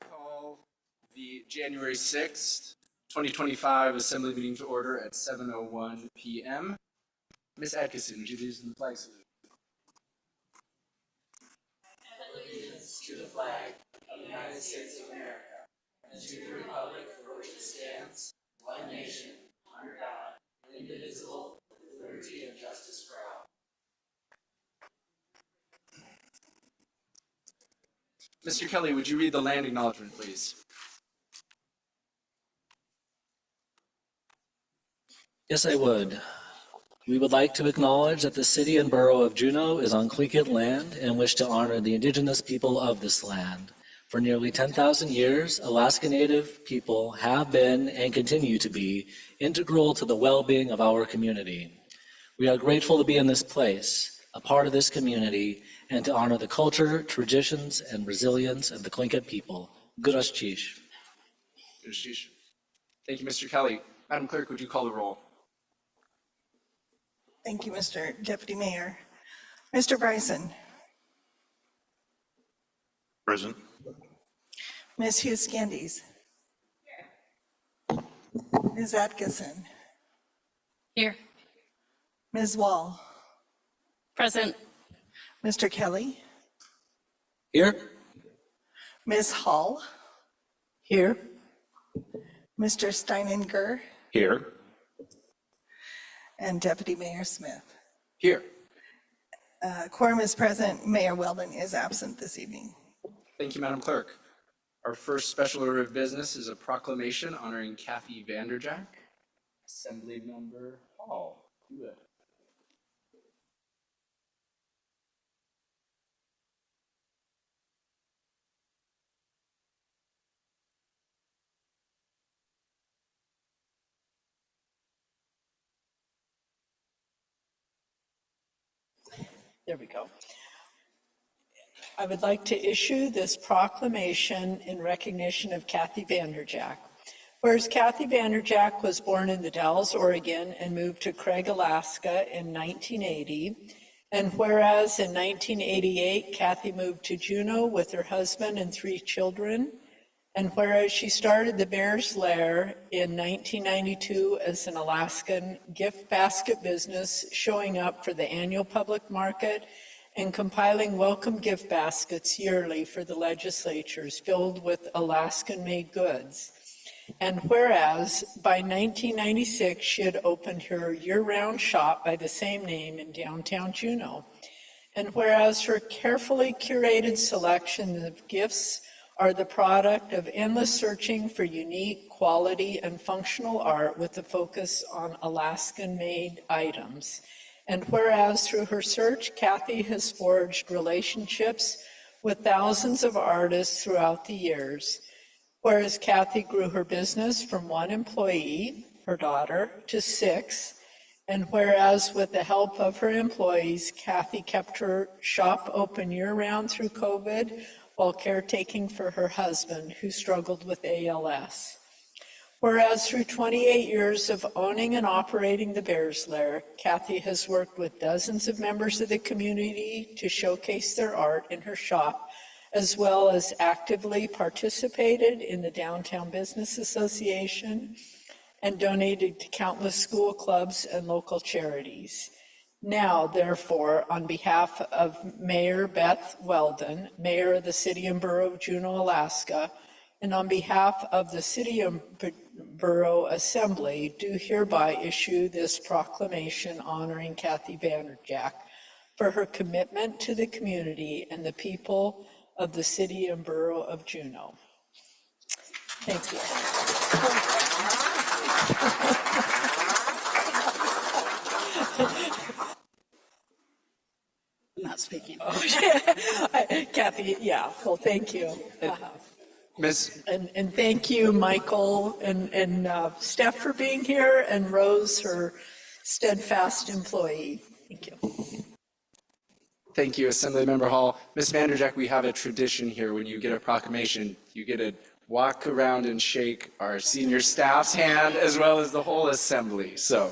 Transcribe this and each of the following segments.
call the January 6th, 2025 Assembly meeting to order at 7:01 p.m. Ms. Atkinson, would you lead us in the flag salute? Allegiance to the flag of the United States of America and to the republic for which it stands, one nation, under God, indivisible, with liberty and justice for all. Mr. Kelly, would you read the land acknowledgement, please? Yes, I would. We would like to acknowledge that the city and borough of Juneau is on Tlingit land and wish to honor the indigenous people of this land. For nearly 10,000 years, Alaska Native people have been and continue to be integral to the well-being of our community. We are grateful to be in this place, a part of this community, and to honor the culture, traditions, and resilience of the Tlingit people. Gurash Chish. Thank you, Mr. Kelly. Madam Clerk, would you call the roll? Thank you, Mr. Deputy Mayor. Mr. Bryson. Present. Ms. Hughes Scandies. Ms. Atkinson. Here. Ms. Wall. Present. Mr. Kelly. Here. Ms. Hall. Here. Mr. Steininger. Here. And Deputy Mayor Smith. Here. Quorum is present. Mayor Weldon is absent this evening. Thank you, Madam Clerk. Our first special order of business is a proclamation honoring Kathy Vanderjack. Assembly Member Hall. Do it. There we go. I would like to issue this proclamation in recognition of Kathy Vanderjack. Whereas Kathy Vanderjack was born in the Dalles, Oregon, and moved to Craig, Alaska in 1980, and whereas in 1988, Kathy moved to Juneau with her husband and 3 children, and whereas she started the Bear's Lair in 1992 as an Alaskan gift basket business, showing up for the annual public market and compiling welcome gift baskets yearly for the legislatures filled with Alaskan-made goods. And whereas by 1996, she had opened her year-round shop by the same name in downtown Juneau. And whereas her carefully curated selection of gifts are the product of endless searching for unique, quality, and functional art with a focus on Alaskan-made items. And whereas through her search, Kathy has forged relationships with thousands of artists throughout the years. Whereas Kathy grew her business from 1 employee, her daughter, to 6. And whereas with the help of her employees, Kathy kept her shop open year-round through COVID, while caretaking for her husband, who struggled with ALS. Whereas through 28 years of owning and operating the Bear's Lair, Kathy has worked with dozens of members of the community to showcase their art in her shop, as well as actively participated in the Downtown Business Association and donated to countless school clubs and local charities. Now, therefore, on behalf of Mayor Beth Weldon, Mayor of the City and Borough of Juneau, Alaska, and on behalf of the City and Borough Assembly, do hereby issue this proclamation honoring Kathy Vanderjack for her commitment to the community and the people of the City and Borough of Juneau. Thank you. I'm not speaking. Kathy, yeah, well, thank you. Ms. And thank you, Michael and Steph for being here, and Rose, her steadfast employee. Thank you. Thank you, Assemblymember Hall. Ms. Vanderjack, we have a tradition here. When you get a proclamation, you get to walk around and shake our senior staff's hand as well as the whole assembly. So.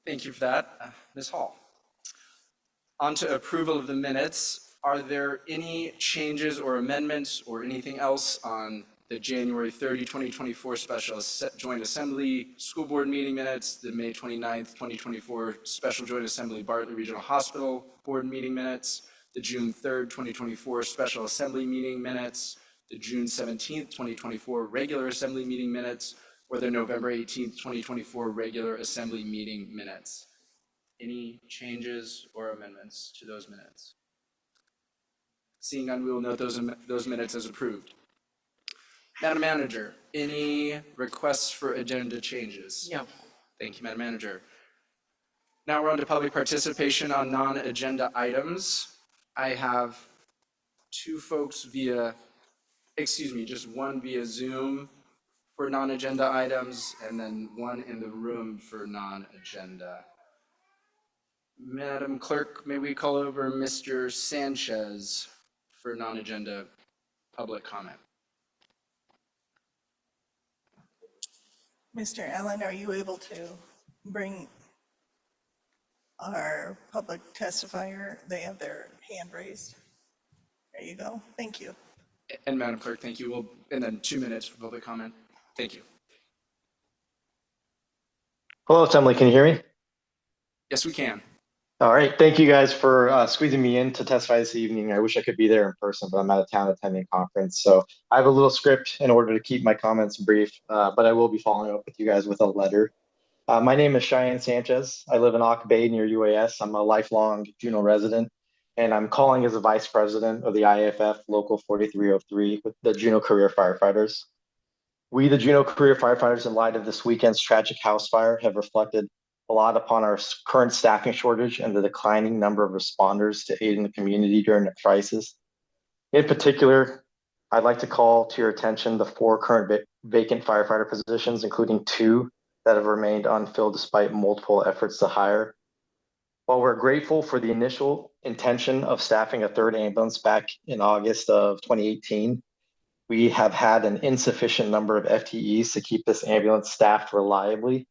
Thank you for that, Ms. Hall. On to approval of the minutes. Are there any changes or amendments or anything else on the January 30, 2024 Special Joint Assembly School Board meeting minutes, the May 29th, 2024 Special Joint Assembly Bartlett Regional Hospital Board meeting minutes, the June 3rd, 2024 Special Assembly meeting minutes, the June 17th, 2024 Regular Assembly meeting minutes, or the November 18th, 2024 Regular Assembly meeting minutes? Any changes or amendments to those minutes? Seeing none, we will note those minutes as approved. Madam Manager, any requests for agenda changes? No. Thank you, Madam Manager. Now we're on to public participation on non-agenda items. I have just one via Zoom for non-agenda items, and then one in the room for non-agenda. Madam Clerk, may we call over Mr. Sanchez for non-agenda public comment? Mr. Allen, are you able to bring our public testifier? They have their hand raised. There you go. Thank you. And Madam Clerk, thank you. And then 2 minutes for public comment. Thank you. Hello, Assembly. Can you hear me? Yes, we can. All right. Thank you guys for squeezing me in to testify this evening. I wish I could be there in person, but I'm out of town attending a conference. So I have a little script in order to keep my comments brief, but I will be following up with you guys with a letter. My name is Cheyenne Sanchez. I live in Auk Bay near UAS. I'm a lifelong Juneau resident, and I'm calling as a vice president of the IAFF Local 4303 with the Juneau Career Firefighters. We, the Juneau Career Firefighters, in light of this weekend's tragic house fire, have reflected a lot upon our current staffing shortage and the declining number of responders to aid in the community during a crisis. In particular, I'd like to call to your attention the 4 current vacant firefighter positions, including 2 that have remained unfilled despite multiple efforts to hire. While we're grateful for the initial intention of staffing a 3rd ambulance back in August of 2018, we have had an insufficient number of FTEs to keep this ambulance staffed reliably.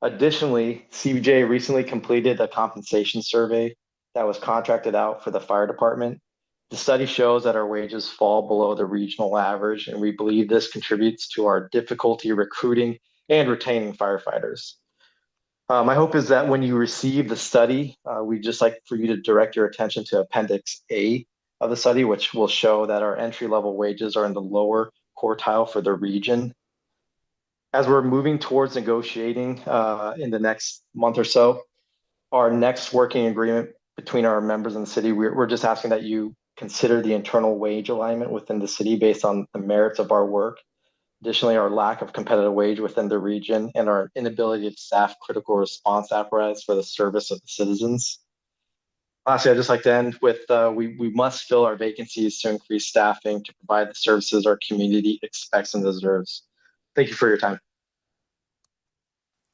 Additionally, CBJ recently completed a compensation survey that was contracted out for the fire department. The study shows that our wages fall below the regional average, and we believe this contributes to our difficulty recruiting and retaining firefighters. My hope is that when you receive the study, we'd just like for you to direct your attention to Appendix A of the study, which will show that our entry-level wages are in the lower quartile for the region. As we're moving towards negotiating in the next month or so, our next working agreement between our members in the city, we're just asking that you consider the internal wage alignment within the city based on the merits of our work. Additionally, our lack of competitive wage within the region and our inability to staff critical response apparatus for the service of the citizens. Lastly, I'd just like to end with we must fill our vacancies to increase staffing to provide the services our community expects and deserves. Thank you for your time.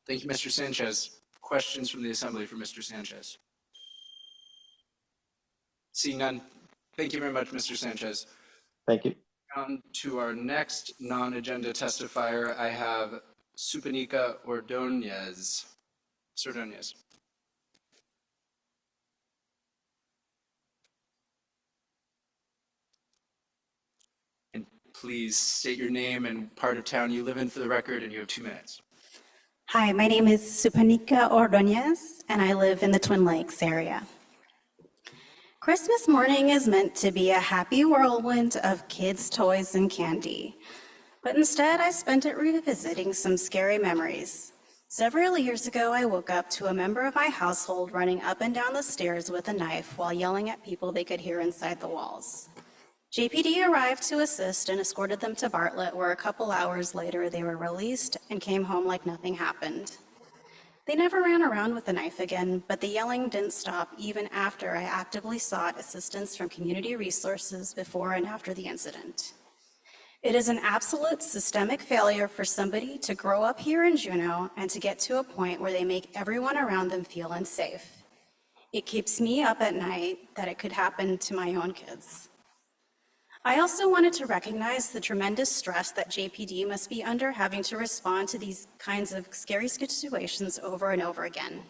Thank you, Mr. Sanchez. Questions from the Assembly for Mr. Sanchez? Seeing none, thank you very much, Mr. Sanchez. Thank you. On to our next non-agenda testifier, I have Supanika Ordonez. Mr. Ordonez. And please state your name and part of town you live in for the record, and you have 2 minutes. Hi, my name is Supanika Ordonez, and I live in the Twin Lakes area. Christmas morning is meant to be a happy whirlwind of kids' toys and candy, but instead I spent it revisiting some scary memories. Several years ago, I woke up to a member of my household running up and down the stairs with a knife while yelling at people they could hear inside the walls. JPD arrived to assist and escorted them to Bartlett, where a couple hours later they were released and came home like nothing happened. They never ran around with the knife again, but the yelling didn't stop even after I actively sought assistance from community resources before and after the incident. It is an absolute systemic failure for somebody to grow up here in Juneau and to get to a point where they make everyone around them feel unsafe. It keeps me up at night that it could happen to my own kids. I also wanted to recognize the tremendous stress that JPD must be under having to respond to these kinds of scary situations over and over again.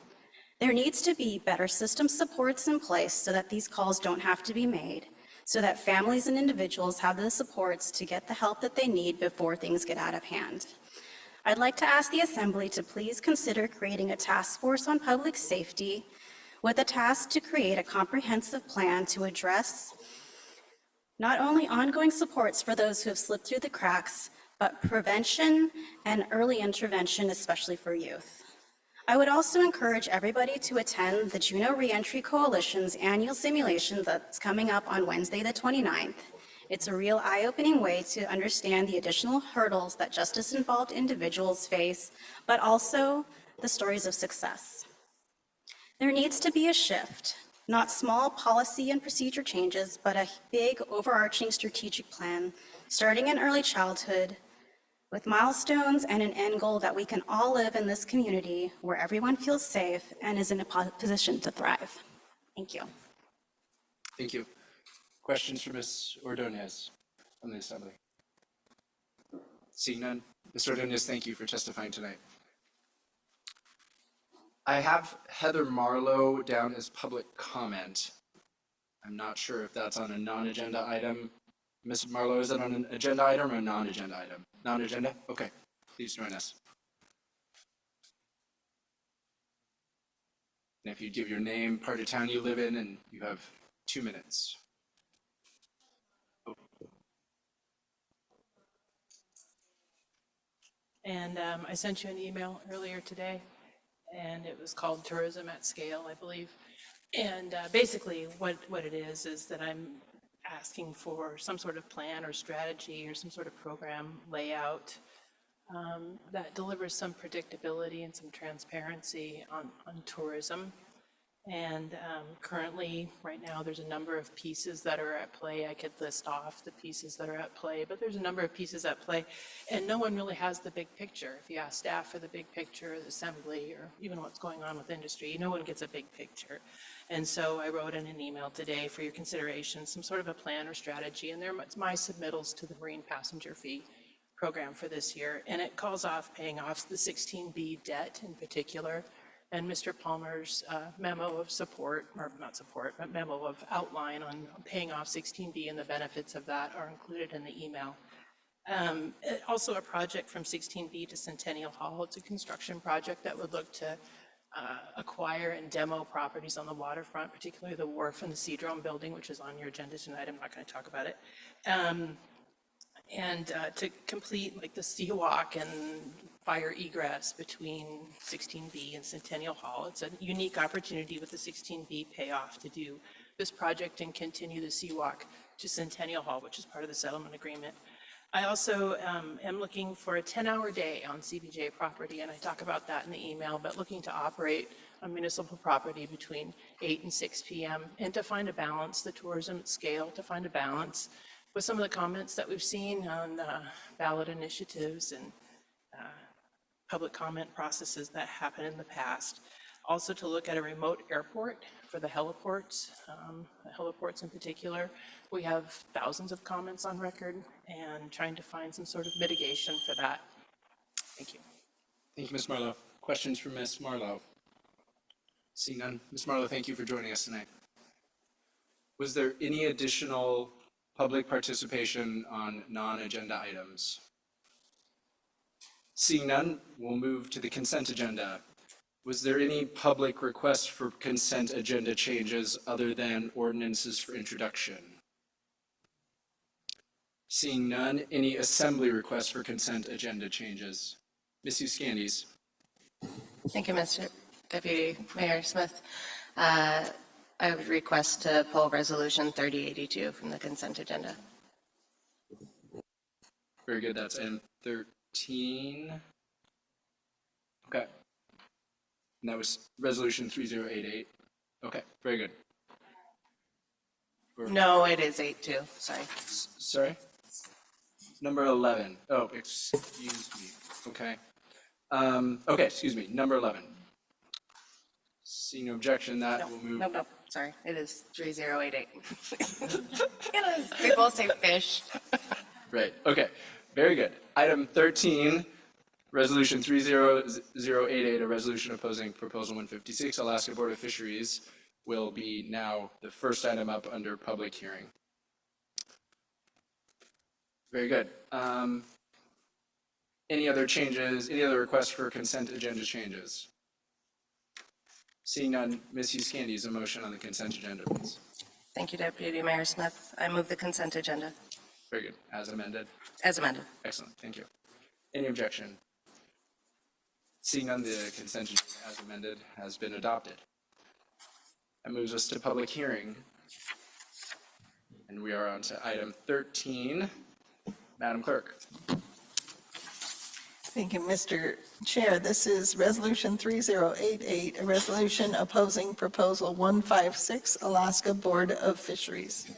There needs to be better system supports in place so that these calls don't have to be made, so that families and individuals have the supports to get the help that they need before things get out of hand. I'd like to ask the Assembly to please consider creating a task force on public safety with a task to create a comprehensive plan to address not only ongoing supports for those who have slipped through the cracks, but prevention and early intervention, especially for youth. I would also encourage everybody to attend the Juneau Reentry Coalition's annual simulation that's coming up on Wednesday, the 29th. It's a real eye-opening way to understand the additional hurdles that justice-involved individuals face, but also the stories of success. There needs to be a shift, not small policy and procedure changes, but a big overarching strategic plan, starting in early childhood, with milestones and an end goal that we can all live in this community where everyone feels safe and is in a position to thrive. Thank you. Thank you. Questions for Ms. Ordonez from the Assembly? Seeing none, Ms. Ordonez, thank you for testifying tonight. I have Heather Marlowe down as public comment. I'm not sure if that's on a non-agenda item. Ms. Marlowe, is that on an agenda item or a non-agenda item? Non-agenda? Okay, please join us. And if you give your name, part of town you live in, and you have 2 minutes. And I sent you an email earlier today, and it was called Tourism at Scale, I believe. And basically what it is that I'm asking for some sort of plan or strategy or some sort of program layout that delivers some predictability and some transparency on tourism. And currently, right now, there's a number of pieces that are at play. I could list off the pieces that are at play, but there's a number of pieces at play, and no one really has the big picture. If you ask staff for the big picture, the assembly, or even what's going on with industry, no one gets a big picture. And so I wrote in an email today for your consideration some sort of a plan or strategy, and they're my submittals to the Marine Passenger Fee program for this year, and it calls off paying off the 16B debt in particular. And Mr. Palmer's memo of support, or not support, but memo of outline on paying off 16B and the benefits of that are included in the email. Also a project from 16B to Centennial Hall. It's a construction project that would look to acquire and demo properties on the waterfront, particularly the wharf and the Seadrome building, which is on your agenda tonight. I'm not going to talk about it. And to complete like the Seawalk and fire egress between 16B and Centennial Hall. It's a unique opportunity with the 16B payoff to do this project and continue the Seawalk to Centennial Hall, which is part of the settlement agreement. I also am looking for a 10-hour day on CBJ property, and I talk about that in the email, but looking to operate on municipal property between 8 and 6 p.m. and to find a balance, the tourism scale, to find a balance with some of the comments that we've seen on ballot initiatives and public comment processes that happened in the past. Also to look at a remote airport for the heliports in particular. We have thousands of comments on record and trying to find some sort of mitigation for that. Thank you. Thank you, Ms. Marlowe. Questions for Ms. Marlowe? Seeing none. Ms. Marlowe, thank you for joining us tonight. Was there any additional public participation on non-agenda items? Seeing none, we'll move to the consent agenda. Was there any public request for consent agenda changes other than ordinances for introduction? Seeing none, any assembly requests for consent agenda changes? Ms. Euskandis. Thank you, Mr. Deputy Mayor Smith. I would request to pull Resolution 3082 from the consent agenda. Very good, that's item 13. Okay. And that was resolution 3088. Okay, very good. No, it is 82, sorry. Sorry? Number 11. Oh, excuse me. Okay. Okay, excuse me. Number 11. Seeing no objection, that will move. Nope, sorry, it is 3088. It is, they both say fish. Right, okay, very good. Item 13, Resolution 30088, a resolution opposing Proposal 156, Alaska Board of Fisheries, will be now the first item up under public hearing. Very good. Any other changes, any other requests for consent agenda changes? Seeing none, Ms. Hughes Candy, a motion on the consent agenda, please. Thank you, Deputy Mayor Smith. I move the consent agenda Very good, as amended. as amended. Excellent, thank you. Any objection? Seeing none, the consent agenda as amended has been adopted. That moves us to public hearing. And we are on to item 13. Madam Clerk. Thank you, Mr. Chair. This is Resolution 3088, a resolution opposing Proposal 156, Alaska Board of Fisheries.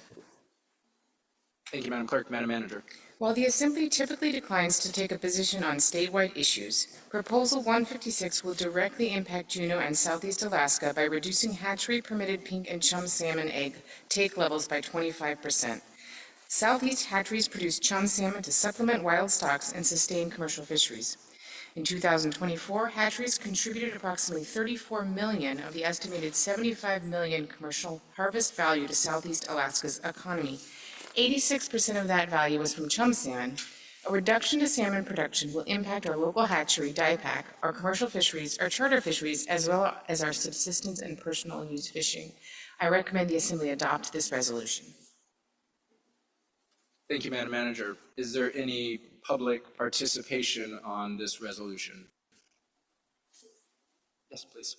Thank you, Madam Clerk. Madam Manager. While the Assembly typically declines to take a position on statewide issues, Proposal 156 will directly impact Juneau and Southeast Alaska by reducing hatchery-permitted pink and chum salmon egg take levels by 25%. Southeast hatcheries produce chum salmon to supplement wild stocks and sustain commercial fisheries. In 2024, hatcheries contributed approximately $34 million of the estimated $75 million commercial harvest value to Southeast Alaska's economy. 86% of that value was from chum salmon. A reduction to salmon production will impact our local hatchery, DIPAC, our commercial fisheries, our charter fisheries, as well as our subsistence and personal use fishing. I recommend the Assembly adopt this resolution. Thank you, Madam Manager. Is there any public participation on this resolution? Yes, please.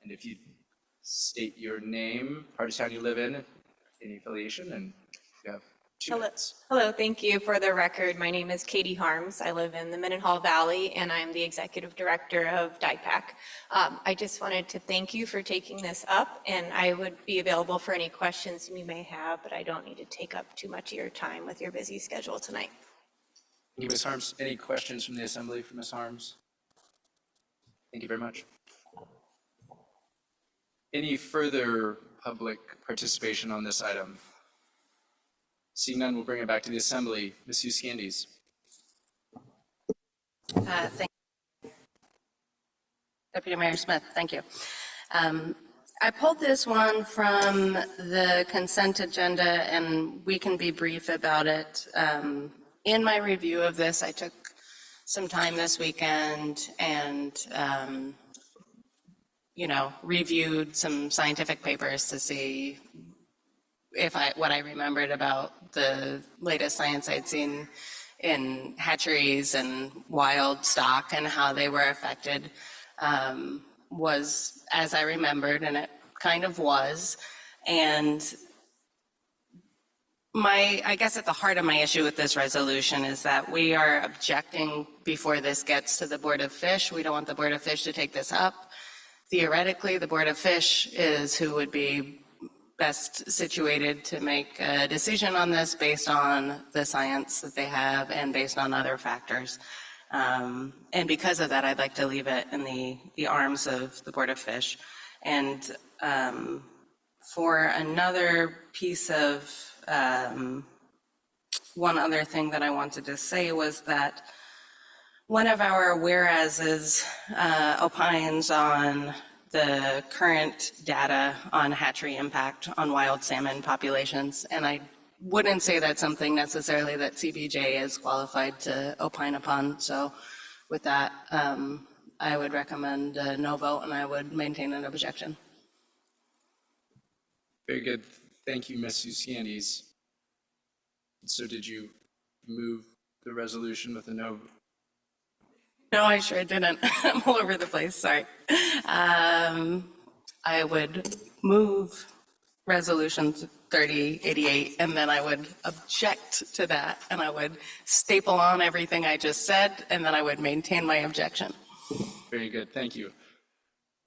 And if you state your name, part of town you live in, any affiliation, and you have 2 minutes. Hello, thank you. For the record, my name is Katie Harms. I live in the Mendenhall Valley, and I'm the Executive Director of DIPAC. I just wanted to thank you for taking this up, and I would be available for any questions you may have, but I don't need to take up too much of your time with your busy schedule tonight. Thank you, Ms. Harms. Any questions from the Assembly for Ms. Harms? Thank you very much. Any further public participation on this item? Seeing none, we'll bring it back to the Assembly. Ms. Hughes Candies. Thank you. Deputy Mayor Smith, thank you. I pulled this one from the consent agenda, and we can be brief about it. In my review of this, I took some time this weekend and reviewed some scientific papers to see if what I remembered about the latest science I'd seen in hatcheries and wild stock and how they were affected was as I remembered, and it kind of was. And I guess at the heart of my issue with this resolution is that we are objecting before this gets to the Board of Fish. We don't want the Board of Fish to take this up. Theoretically, the Board of Fish is who would be best situated to make a decision on this based on the science that they have and based on other factors. And because of that, I'd like to leave it in the arms of the Board of Fish. And for another piece of, one other thing that I wanted to say was that one of our whereases opines on the current data on hatchery impact on wild salmon populations. And I wouldn't say that's something necessarily that CBJ is qualified to opine upon. So with that, I would recommend a no vote, and I would maintain an objection. Very good. Thank you, Ms. Hughes. So did you move the resolution with a no? No, I sure didn't. I'm all over the place, sorry. I would move resolution 3088, and then I would object to that, and I would staple on everything I just said, and then I would maintain my objection. Very good, thank you.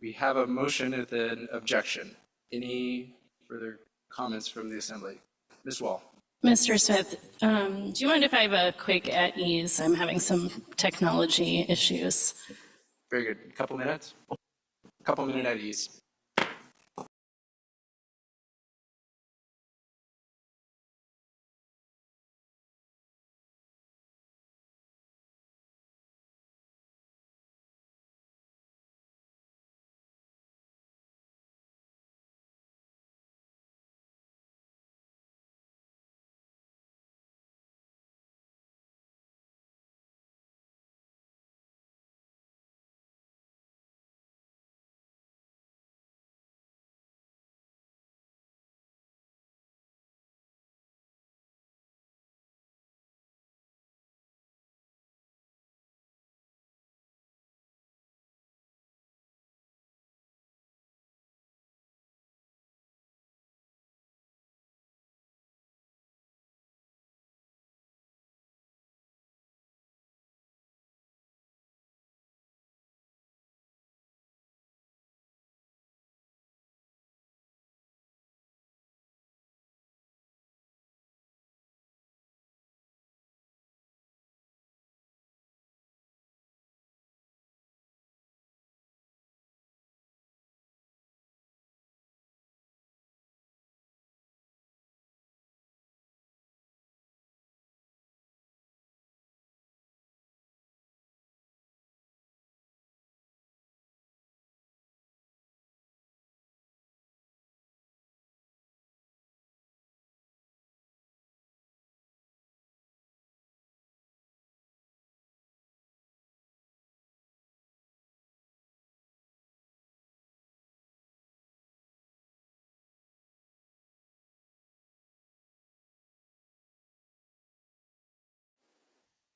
We have a motion with an objection. Any further comments from the Assembly? Ms. Wall. Mr. Smith, do you mind if I have a quick at ease? I'm having some technology issues. Very good. Couple minutes? Couple minute at ease.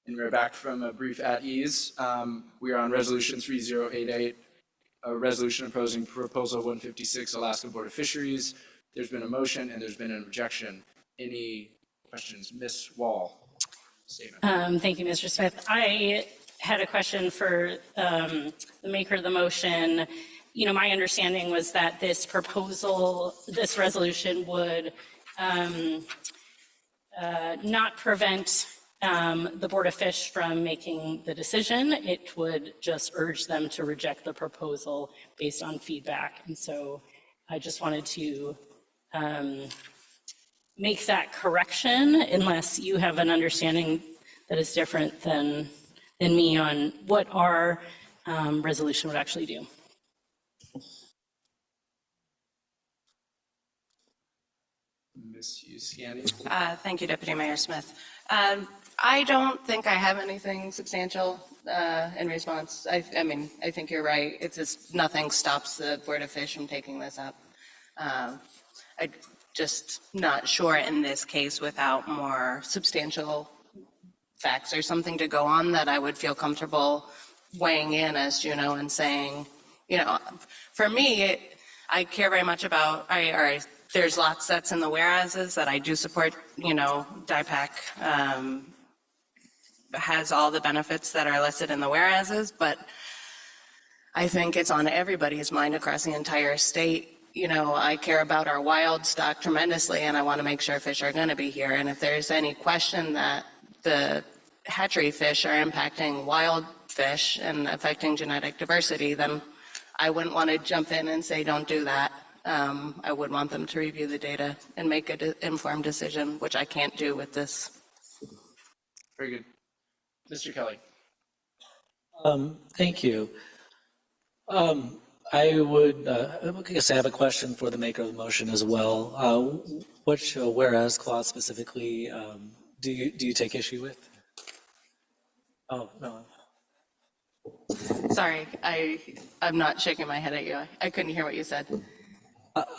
And we're back from a brief at ease. We are on Resolution 3088, a resolution opposing Proposal 156, Alaska Board of Fisheries. There's been a motion and there's been an objection. Any questions? Ms. Wall, statement. Thank you, Mr. Smith. I had a question for the maker of the motion. You know, my understanding was that this proposal, this resolution would not prevent the Board of Fish from making the decision. It would just urge them to reject the proposal based on feedback. And so I just wanted to make that correction, unless you have an understanding that is different than me on what our resolution would actually do. Ms. Yuskiani. Thank you, Deputy Mayor Smith. I don't think I have anything substantial in response. I mean, I think you're right. It's just nothing stops the Board of Fish from taking this up. I'm just not sure in this case without more substantial facts or something to go on that I would feel comfortable weighing in as Juneau and saying, you know, for me, I care very much about, there's lots that's in the whereases that I do support, you know, DIPAC has all the benefits that are listed in the whereases, but I think it's on everybody's mind across the entire state. You know, I care about our wild stock tremendously, and I want to make sure fish are going to be here. And if there's any question that the hatchery fish are impacting wild fish and affecting genetic diversity, then I wouldn't want to jump in and say, don't do that. I would want them to review the data and make an informed decision, which I can't do with this. Very good. Mr. Kelly. Thank you. I would, I guess I have a question for the maker of the motion as well. Which whereas clause specifically do you take issue with? Oh, no. Sorry, I'm not shaking my head at you. I couldn't hear what you said.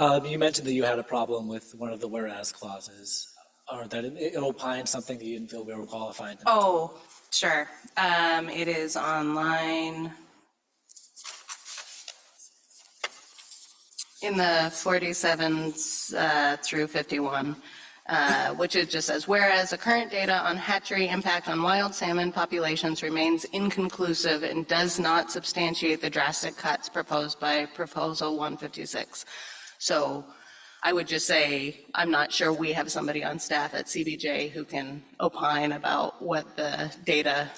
You mentioned that you had a problem with one of the whereas clauses, or that it opined something that you didn't feel we were qualified. Oh, sure. It is on line in the 47 through 51, which it just says, whereas the current data on hatchery impact on wild salmon populations remains inconclusive and does not substantiate the drastic cuts proposed by Proposal 156. So I would just say, I'm not sure we have somebody on staff at CBJ who can opine about what the data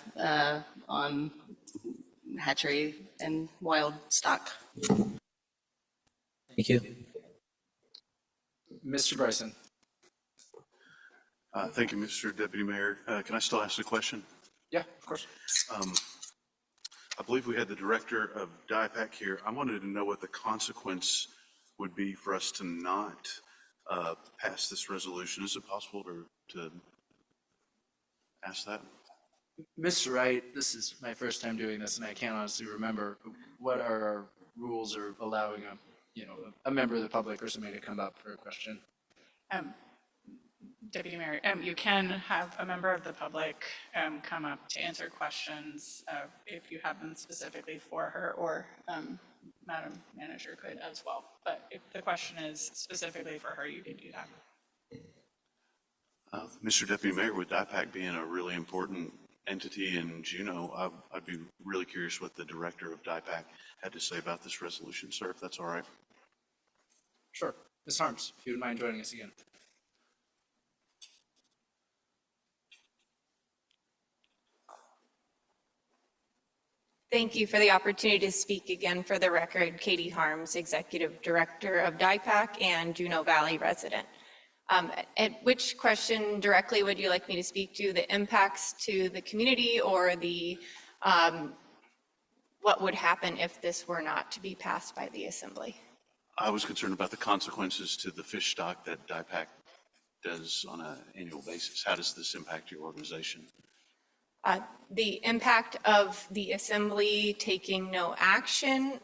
on hatchery and wild stock. Thank you. Mr. Bryson. Thank you, Mr. Deputy Mayor. Can I still ask a question? Yeah, of course. I believe we had the director of DIPAC here. I wanted to know what the consequence would be for us to not pass this resolution. Is it possible to ask that? Mr. Wright, this is my first time doing this, and I can't honestly remember what are our rules are allowing a member of the public or somebody to come up for a question. Deputy Mayor, you can have a member of the public come up to answer questions if you have them specifically for her, or Madam Manager could as well. But if the question is specifically for her, you can do that. Mr. Deputy Mayor, with DIPAC being a really important entity in Juneau, I'd be really curious what the director of DIPAC had to say about this resolution, sir, if that's all right. Sure. Ms. Harms, if you would mind joining us again. Thank you for the opportunity to speak again. For the record, Katie Harms, Executive Director of DIPAC and Juneau Valley resident. At which question directly would you like me to speak to? The impacts to the community, or the what would happen if this were not to be passed by the Assembly? I was concerned about the consequences to the fish stock that DIPAC does on an annual basis. How does this impact your organization? The impact of the Assembly taking no action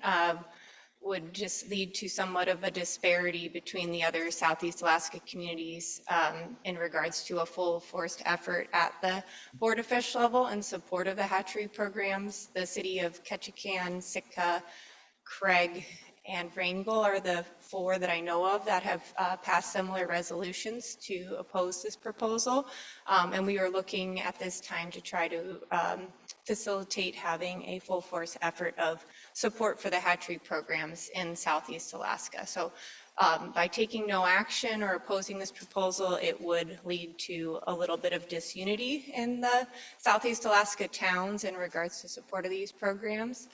would just lead to somewhat of a disparity between the other Southeast Alaska communities in regards to a full forced effort at the Board of Fish level in support of the hatchery programs. The city of Ketchikan, Sitka, Craig, and Wrangell are the 4 that I know of that have passed similar resolutions to oppose this proposal. And we are looking at this time to try to facilitate having a full force effort of support for the hatchery programs in Southeast Alaska. So by taking no action or opposing this proposal, it would lead to a little bit of disunity in the Southeast Alaska towns in regards to support of these programs.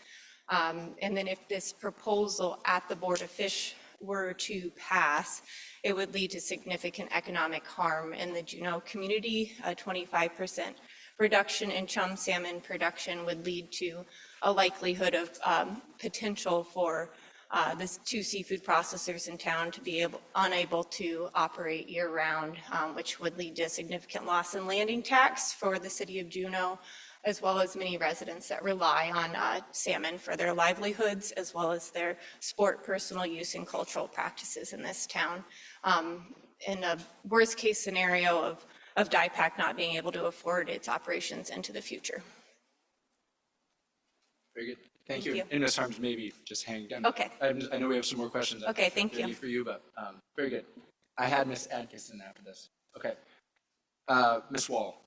And then if this proposal at the Board of Fish were to pass, it would lead to significant economic harm in the Juneau community. A 25% reduction in chum salmon production would lead to a likelihood of potential for the 2 seafood processors in town to be unable to operate year-round, which would lead to a significant loss in landing tax for the city of Juneau, as well as many residents that rely on salmon for their livelihoods, as well as their sport, personal use, and cultural practices in this town. In a worst-case scenario of DIPAC not being able to afford its operations into the future. Very good. Thank you. you. And Ms. Harms, maybe just hang down. Okay. I know we have some more questions. Okay, thank you. Ready for you, but very good. I had Ms. Adkison after this. Okay. Ms. Wall.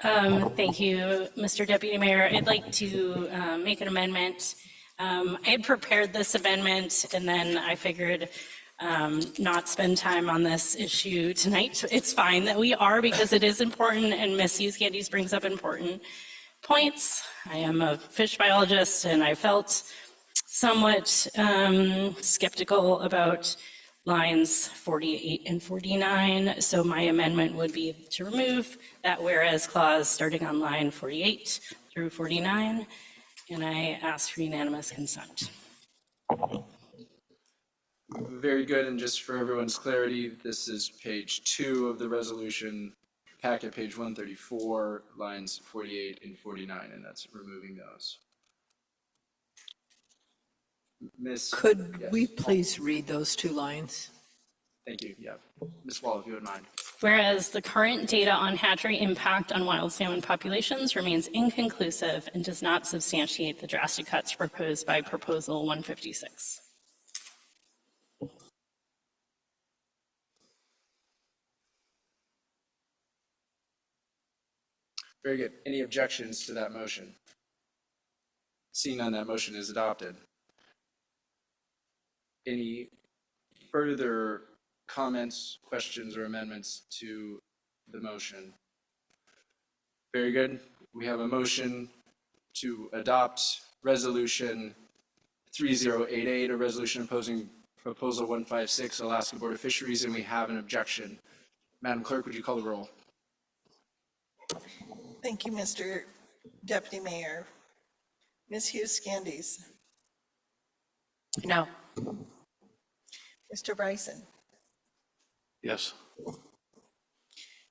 Thank you, Mr. Deputy Mayor. I'd like to make an amendment. I had prepared this amendment, and then I figured not spend time on this issue tonight. It's fine that we are, because it is important, and Ms. Hughes brings up important points. I am a fish biologist, and I felt somewhat skeptical about lines 48 and 49, so my amendment would be to remove that whereas clause starting on line 48 through 49, and I ask for unanimous consent. Very good. And just for everyone's clarity, this is page 2 of the resolution packet, page 134, lines 48 and 49, and that's removing those. Ms. Could Yes. we please read those 2 lines? Thank you. Yeah. Ms. Wall, if you would mind. Whereas the current data on hatchery impact on wild salmon populations remains inconclusive and does not substantiate the drastic cuts proposed by Proposal 156. Very good. Any objections to that motion? Seeing none, that motion is adopted. Any further comments, questions, or amendments to the motion? Very good. We have a motion to adopt Resolution 3088, a resolution opposing Proposal 156, Alaska Board of Fisheries, and we have an objection. Madam Clerk, would you call the roll? Thank you, Mr. Deputy Mayor. Ms. Hughes Scandies, No. Mr. Bryson, Yes.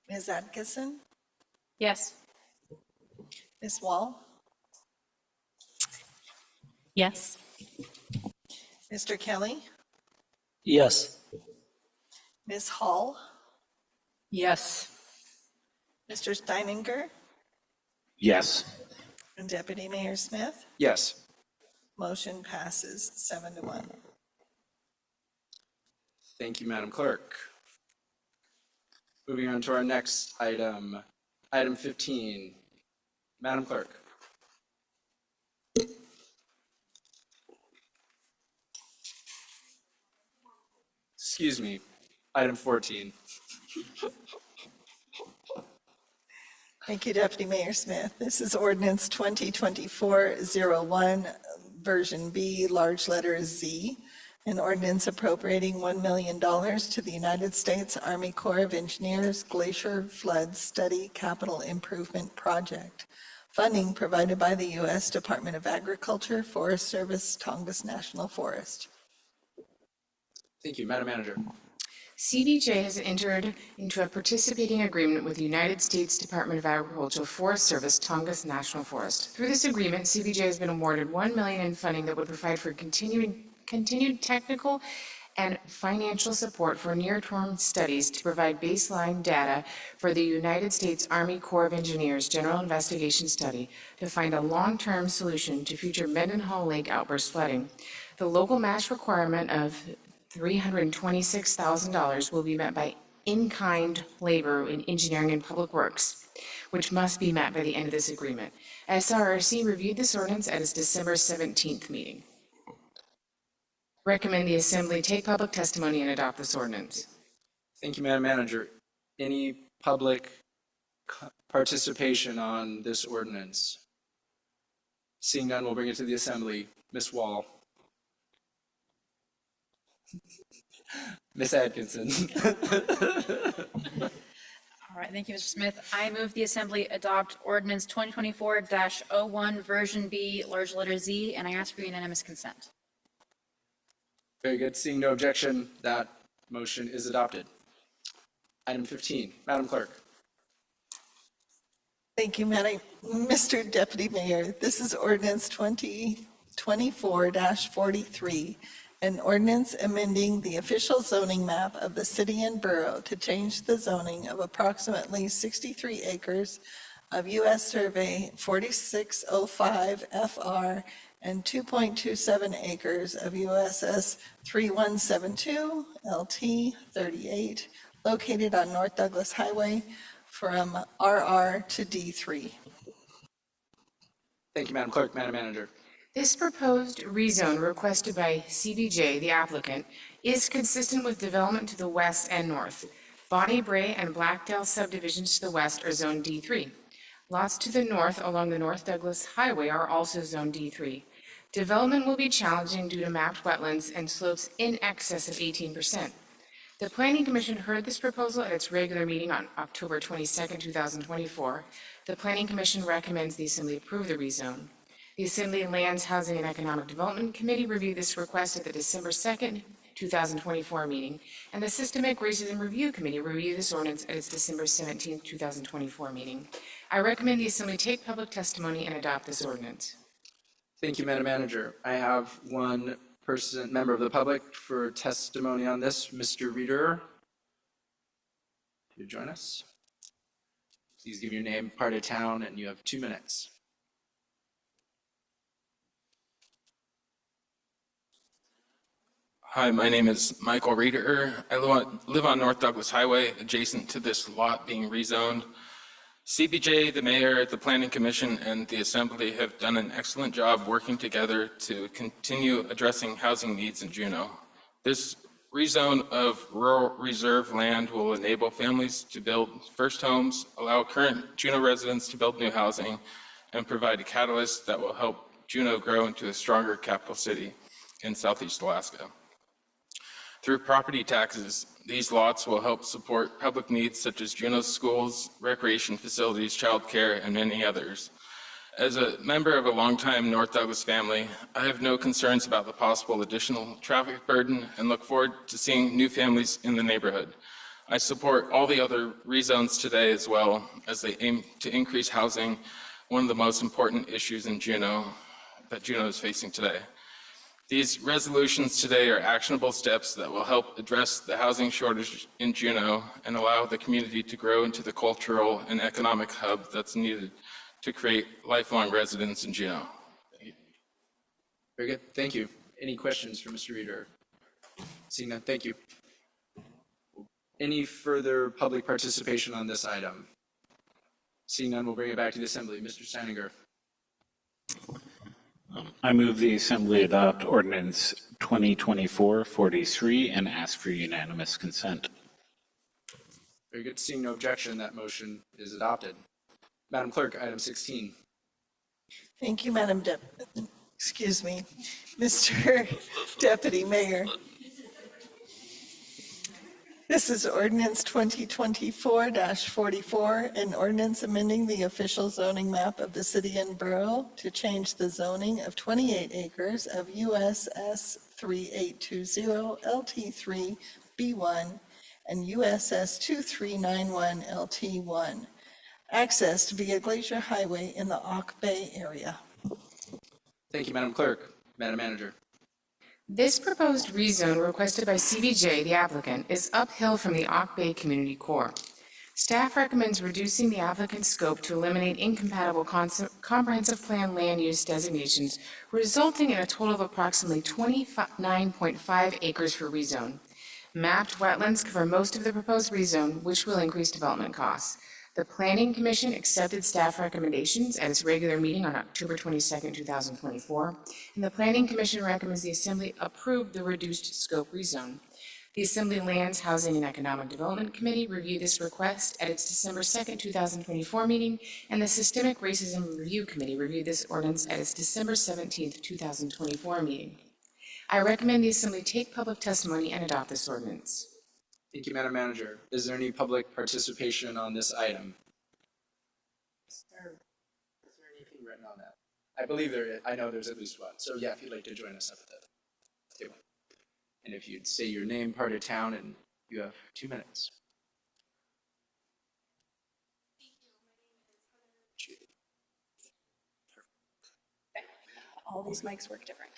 Ms. Atkinson, Yes. Ms. Wall, Yes. Mr. Kelly, Yes. Ms. Hall, Yes. Mr. Steininger, Yes. and Deputy Mayor Smith. Yes. Motion passes 7-1. Thank you, Madam Clerk. Moving on to our next item, item 15. Madam Clerk. Excuse me, item 14. Thank you, Deputy Mayor Smith. This is ordinance 2024-01, version B, large letter Z, an ordinance appropriating $1 million to the United States Army Corps of Engineers Glacier Flood Study Capital Improvement Project. Funding provided by the U.S. Department of Agriculture, Forest Service, Tongass National Forest. Thank you, Madam Manager. CDJ has entered into a participating agreement with the United States Department of Agriculture, Forest Service, Tongass National Forest. Through this agreement, CDJ has been awarded $1 million in funding that would provide for continued technical and financial support for near-term studies to provide baseline data for the United States Army Corps of Engineers General Investigation Study to find a long-term solution to future Mendenhall Lake outburst flooding. The local match requirement of $326,000 will be met by in-kind labor in engineering and public works, which must be met by the end of this agreement. SRRC reviewed this ordinance at its December 17th meeting. Recommend the Assembly take public testimony and adopt this ordinance. Thank you, Madam Manager. Any public participation on this ordinance? Seeing none, we'll bring it to the Assembly. Ms. Wall. Ms. Atkinson. All right, thank you, Mr. Smith. I move the Assembly adopt ordinance 2024-01, version B, large letter Z, and I ask for unanimous consent. Very good. Seeing no objection, that motion is adopted. Item 15, Madam Clerk. Thank you, Mr. Deputy Mayor. This is ordinance 2024-43, an ordinance amending the official zoning map of the city and borough to change the zoning of approximately 63 acres of U.S. Survey 4605 FR and 2.27 acres of USS 3172 LT 38 located on North Douglas Highway from RR to D3. Thank you, Madam Clerk. Madam Manager. This proposed rezone requested by CBJ, the applicant, is consistent with development to the west and north. Bonnie Bray and Blackdale subdivisions to the west are Zone D3. Lots to the north along the North Douglas Highway are also Zone D3. Development will be challenging due to mapped wetlands and slopes in excess of 18%. The Planning Commission heard this proposal at its regular meeting on October 22, 2024. The Planning Commission recommends the Assembly approve the rezone. The Assembly Lands, Housing, and Economic Development Committee reviewed this request at the December 2, 2024 meeting, and the Systemic Racism Review Committee reviewed this ordinance at its December 17, 2024 meeting. I recommend the Assembly take public testimony and adopt this ordinance. Thank you, Madam Manager. I have one member of the public for testimony on this. Mr. Reeder, can you join us? Please give your name, part of town, and you have 2 minutes. Hi, my name is Michael Reeder. I live on North Douglas Highway, adjacent to this lot being rezoned. CBJ, the mayor, the Planning Commission, and the Assembly have done an excellent job working together to continue addressing housing needs in Juneau. This rezone of rural reserve land will enable families to build first homes, allow current Juneau residents to build new housing, and provide a catalyst that will help Juneau grow into a stronger capital city in Southeast Alaska. Through property taxes, these lots will help support public needs such as Juneau's schools, recreation facilities, childcare, and many others. As a member of a longtime North Douglas family, I have no concerns about the possible additional traffic burden and look forward to seeing new families in the neighborhood. I support all the other rezones today as well as they aim to increase housing, one of the most important issues in Juneau that Juneau is facing today. These resolutions today are actionable steps that will help address the housing shortage in Juneau and allow the community to grow into the cultural and economic hub that's needed to create lifelong residents in Juneau. Thank you. Very good, thank you. Any questions for Mr. Reeder? Seeing none, thank you. Any further public participation on this item? Seeing none, we'll bring it back to the Assembly. Mr. Steininger. I move the Assembly adopt ordinance 2024-43 and ask for unanimous consent. Very good, seeing no objection, that motion is adopted. Madam Clerk, item 16. Thank you, Mr. Deputy Mayor. This is ordinance 2024-44, an ordinance amending the official zoning map of the city and borough to change the zoning of 28 acres of USS 3820 LT3 B1 and USS 2391 LT1. Accessed via Glacier Highway in the Auk Bay area. Thank you, Madam Clerk. Madam Manager. This proposed rezone requested by CBJ, the applicant, is uphill from the Auk Bay Community Core. Staff recommends reducing the applicant's scope to eliminate incompatible comprehensive plan land use designations, resulting in a total of approximately 29.5 acres for rezone. Mapped wetlands cover most of the proposed rezone, which will increase development costs. The Planning Commission accepted staff recommendations at its regular meeting on October 22, 2024, and the Planning Commission recommends the Assembly approve the reduced scope rezone. The Assembly Lands, Housing, and Economic Development Committee reviewed this request at its December 2, 2024 meeting, and the Systemic Racism Review Committee reviewed this ordinance at its December 17, 2024 meeting. I recommend the Assembly take public testimony and adopt this ordinance. Thank you, Madam Manager. Is there any public participation on this item? Is there anything written on that? I believe there is. I know there's at least one. So yeah, if you'd like to join us up at the table. And if you'd say your name, part of town, and you have 2 minutes. All these mics work different.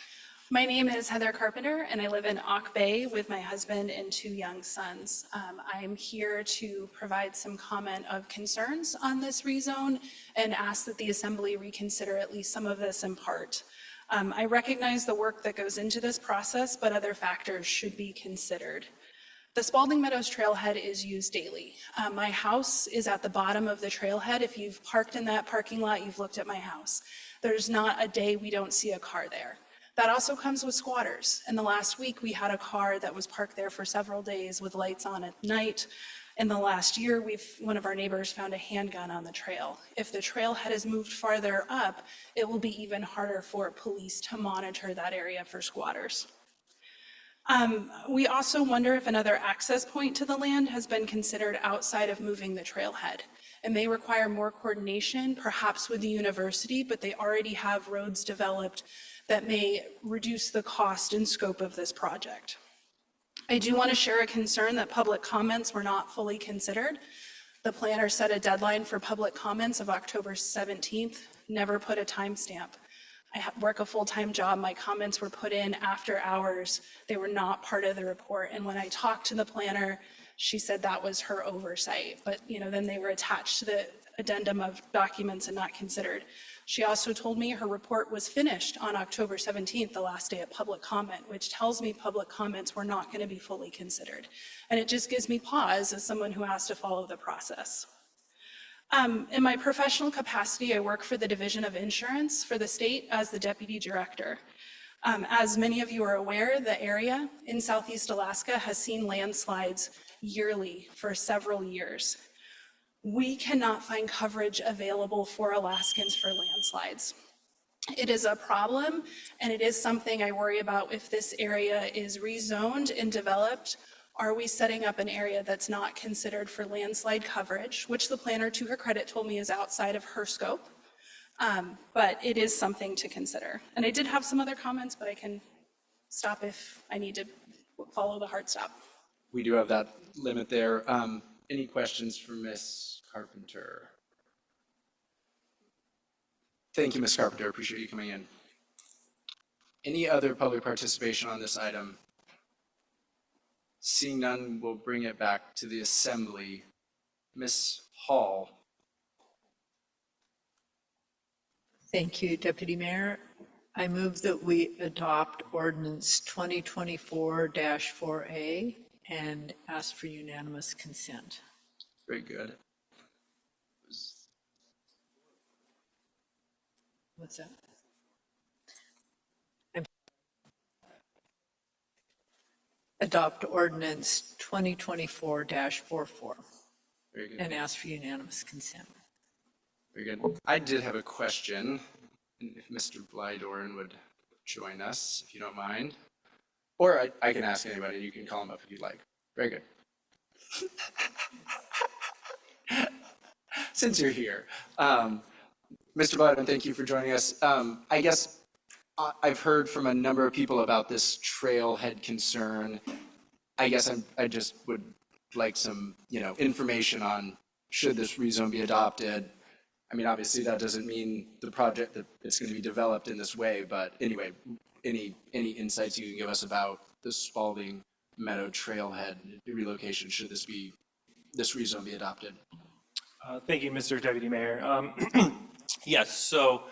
My name is Heather Carpenter, and I live in Auk Bay with my husband and 2 young sons. I'm here to provide some comment of concerns on this rezone and ask that the Assembly reconsider at least some of this in part. I recognize the work that goes into this process, but other factors should be considered. The Spalding Meadows trailhead is used daily. My house is at the bottom of the trailhead. If you've parked in that parking lot, you've looked at my house. There's not a day we don't see a car there. That also comes with squatters. In the last week, we had a car that was parked there for several days with lights on at night. In the last year, one of our neighbors found a handgun on the trail. If the trailhead is moved farther up, it will be even harder for police to monitor that area for squatters. We also wonder if another access point to the land has been considered outside of moving the trailhead. It may require more coordination, perhaps with the university, but they already have roads developed that may reduce the cost and scope of this project. I do want to share a concern that public comments were not fully considered. The planner set a deadline for public comments of October 17th, never put a timestamp. I work a full-time job. My comments were put in after hours. They were not part of the report. And when I talked to the planner, she said that was her oversight. But then they were attached to the addendum of documents and not considered. She also told me her report was finished on October 17th, the last day of public comment, which tells me public comments were not going to be fully considered. And it just gives me pause as someone who has to follow the process. In my professional capacity, I work for the Division of Insurance for the state as the Deputy Director. As many of you are aware, the area in Southeast Alaska has seen landslides yearly for several years. we cannot find coverage available for Alaskans for landslides. It is a problem, and it is something I worry about if this area is rezoned and developed. Are we setting up an area that's not considered for landslide coverage, which the planner, to her credit, told me is outside of her scope? But it is something to consider. And I did have some other comments, but I can stop if I need to follow the hard stop. We do have that limit there. Any questions for Ms. Carpenter? Thank you, Ms. Carpenter. Appreciate you coming in. Any other public participation on this item? Seeing none, we'll bring it back to the assembly. Ms. Hall. Thank you, Deputy Mayor. I move that we adopt ordinance 2024-4A and ask for unanimous consent. Very good. What's that? Adopt ordinance 2024-44 Very good. and ask for unanimous consent. Very good. I did have a question, and if Mr. Blydorn would join us, if you don't mind. Or I can ask anybody, you can call him up if you'd like. Very good. Since you're here. Mr. Blydorn, thank you for joining us. I guess I've heard from a number of people about this trailhead concern. I guess I just would like some, information on should this rezone be adopted. I mean, obviously that doesn't mean the project that it's going to be developed in this way, but anyway, any insights you can give us about the Spalding Meadow trailhead relocation, should this rezone be adopted? Thank you, Mr. Deputy Mayor. Yes, so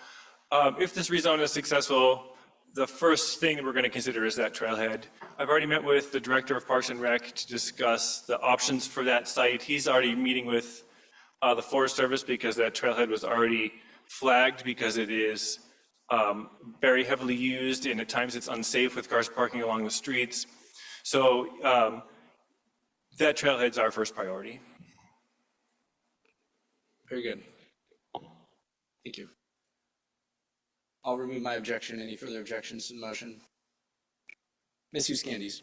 if this rezone is successful, the first thing that we're going to consider is that trailhead. I've already met with the Director of Parks and Rec to discuss the options for that site. He's already meeting with the Forest Service because that trailhead was already flagged because it is very heavily used and at times it's unsafe with cars parking along the streets. So that trailhead's our first priority. Very good. Thank you. I'll remove my objection. Any further objections to the motion? Ms. Hughes-Candies.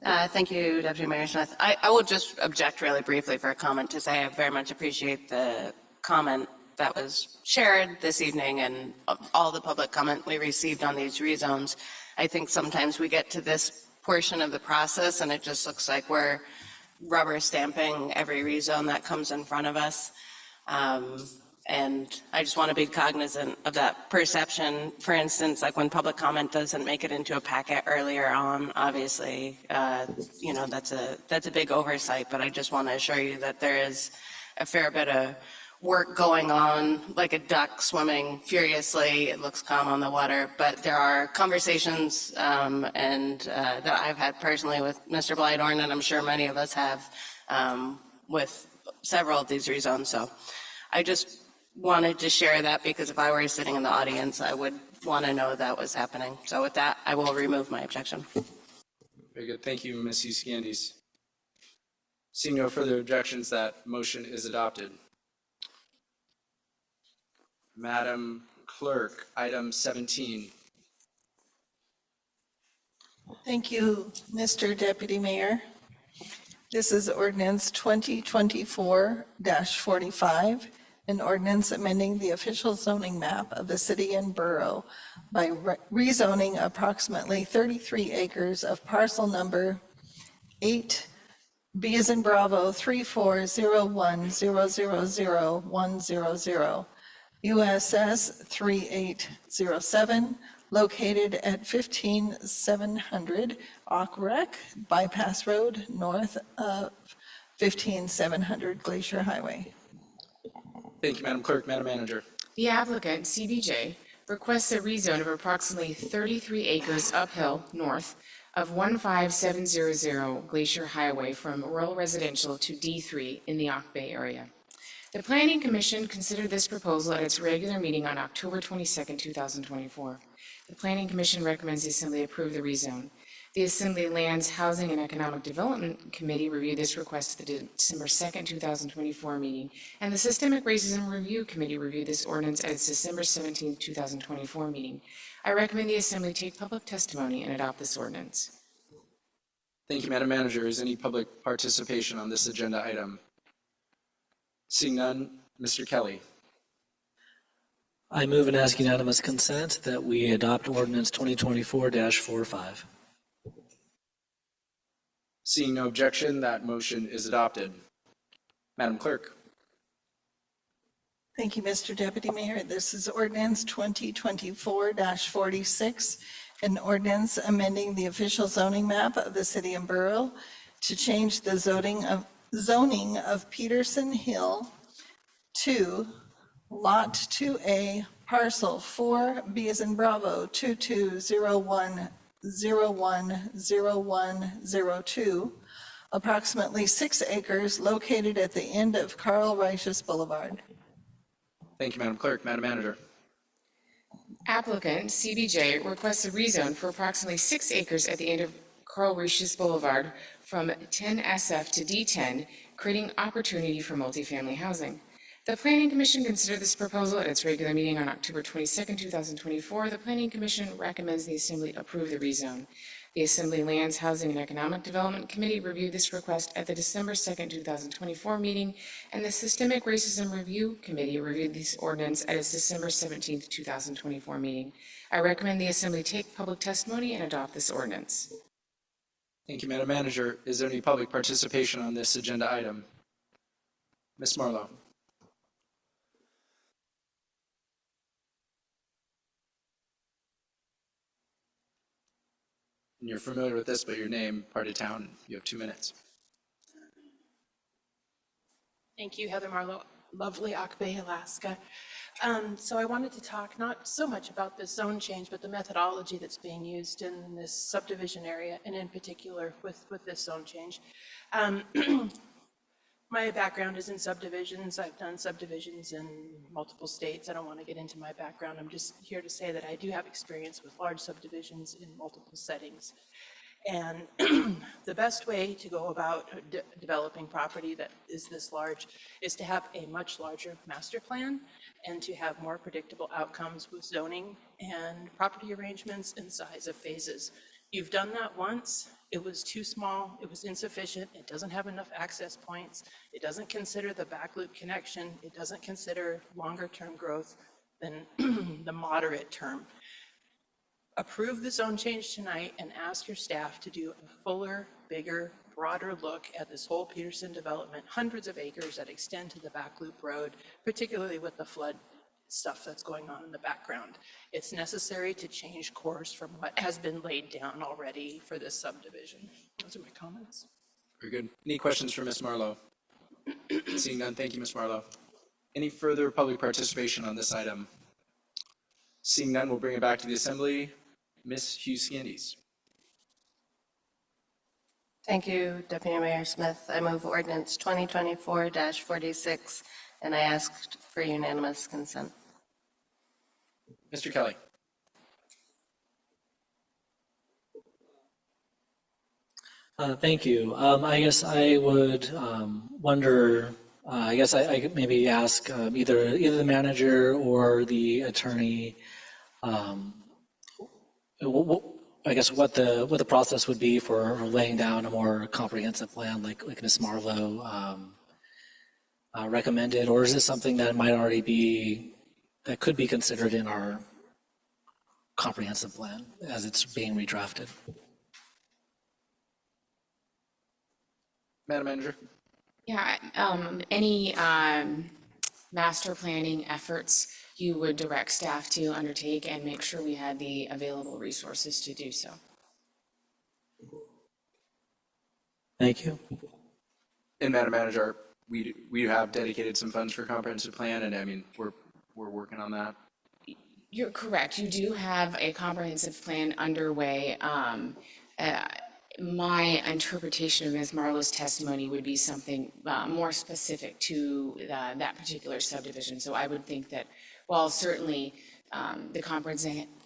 Thank you, Deputy Mayor Smith. I will just object really briefly for a comment to say I very much appreciate the comment that was shared this evening and all the public comment we received on these rezones. I think sometimes we get to this portion of the process and it just looks like we're rubber stamping every rezone that comes in front of us. And I just want to be cognizant of that perception. For instance, like when public comment doesn't make it into a packet earlier on, obviously, that's a big oversight, but I just want to assure you that there is a fair bit of work going on, like a duck swimming furiously. It looks calm on the water, but there are conversations that I've had personally with Mr. Blydorn, and I'm sure many of us have with several of these rezones. So I just wanted to share that because if I were sitting in the audience, I would want to know that was happening. So with that, I will remove my objection. Very good. Thank you, Ms. Hughes-Candies. Seeing no further objections, that motion is adopted. Madam Clerk, item 17. Thank you, Mr. Deputy Mayor. This is ordinance 2024-45, an ordinance amending the official zoning map of the city and borough by rezoning approximately 33 acres of parcel number 8, B as in Bravo, 3401000100, USS 3807, located at 15700 Auk Rec Bypass Road, north of 15700 Glacier Highway. Thank you, Madam Clerk. Madam Manager. The applicant, CBJ, requests a rezone of approximately 33 acres uphill north of 15700 Glacier Highway from rural residential to D3 in the Auk Bay area. The Planning Commission considered this proposal at its regular meeting on October 22, 2024. The Planning Commission recommends the Assembly approve the rezone. The Assembly Lands, Housing, and Economic Development Committee reviewed this request at the December 2nd, 2024 meeting, and the Systemic Racism Review Committee reviewed this ordinance at its December 17th, 2024 meeting. I recommend the Assembly take public testimony and adopt this ordinance. Thank you, Madam Manager. Is any public participation on this agenda item? Seeing none, Mr. Kelly. I move and ask unanimous consent that we adopt ordinance 2024-45. Seeing no objection, that motion is adopted. Madam Clerk. Thank you, Mr. Deputy Mayor. This is ordinance 2024-46, an ordinance amending the official zoning map of the city and borough to change the zoning of Peterson Hill to Lot 2A, Parcel 4B as in Bravo, 2201010102, approximately 6 acres located at the end of Carl Reiches Boulevard. Thank you, Madam Clerk. Madam Manager. Applicant, CBJ, requests a rezone for approximately 6 acres at the end of Carl Reiches Boulevard from 10SF to D10, creating opportunity for multifamily housing. The Planning Commission considered this proposal at its regular meeting on October 22nd, 2024. The Planning Commission recommends the Assembly approve the rezone. The Assembly Lands, Housing, and Economic Development Committee reviewed this request at the December 2nd, 2024 meeting, and the Systemic Racism Review Committee reviewed this ordinance at its December 17th, 2024 meeting. I recommend the Assembly take public testimony and adopt this ordinance. Thank you, Madam Manager. Is there any public participation on this agenda item? Ms. Marlowe. And you're familiar with this, but your name, part of town, you have 2 minutes. Thank you, Heather Marlowe, lovely Auk Bay, Alaska. So I wanted to talk not so much about this zone change, but the methodology that's being used in this subdivision area, and in particular with this zone change. My background is in subdivisions. I've done subdivisions in multiple states. I don't want to get into my background. I'm just here to say that I do have experience with large subdivisions in multiple settings. And the best way to go about developing property that is this large is to have a much larger master plan and to have more predictable outcomes with zoning and property arrangements and size of phases. You've done that once. It was too small. It was insufficient. It doesn't have enough access points. It doesn't consider the back loop connection. It doesn't consider longer term growth than the moderate term. Approve the zone change tonight and ask your staff to do a fuller, bigger, broader look at this whole Peterson development, hundreds of acres that extend to the back loop road, particularly with the flood stuff that's going on in the background. It's necessary to change course from what has been laid down already for this subdivision. Those are my comments. Very good. Any questions for Ms. Marlowe? Seeing none, thank you, Ms. Marlowe. Any further public participation on this item? Seeing none, we'll bring it back to the Assembly. Ms. Hughes-Scandies. Thank you, Deputy Mayor Smith. I move ordinance 2024-46, and I asked for unanimous consent. Mr. Kelly. Thank you. I guess I would wonder, I guess I could maybe ask either the manager or the attorney, I guess what the process would be for laying down a more comprehensive plan like Ms. Marlowe recommended, or is this something that might already be, that could be considered in our comprehensive plan as it's being redrafted? Madam Manager. Yeah, any master planning efforts you would direct staff to undertake and make sure we had the available resources to do so. Thank you. And Madam Manager, we have dedicated some funds for comprehensive plan, and I mean, we're working on that. You're correct. You do have a comprehensive plan underway. My interpretation of Ms. Marlowe's testimony would be something more specific to that particular subdivision. So I would think that while certainly The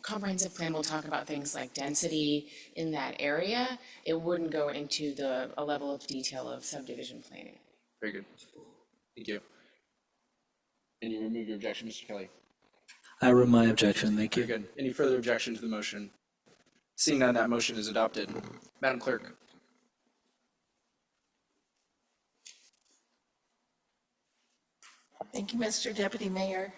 comprehensive plan will talk about things like density in that area. It wouldn't go into a level of detail of subdivision planning. Very good. Thank you. And you remove your objection, Mr. Kelly? I remove my objection. Thank you. Very good. Any further objection to the motion? Seeing none, that motion is adopted. Madam Clerk. Thank you, Mr. Deputy Mayor.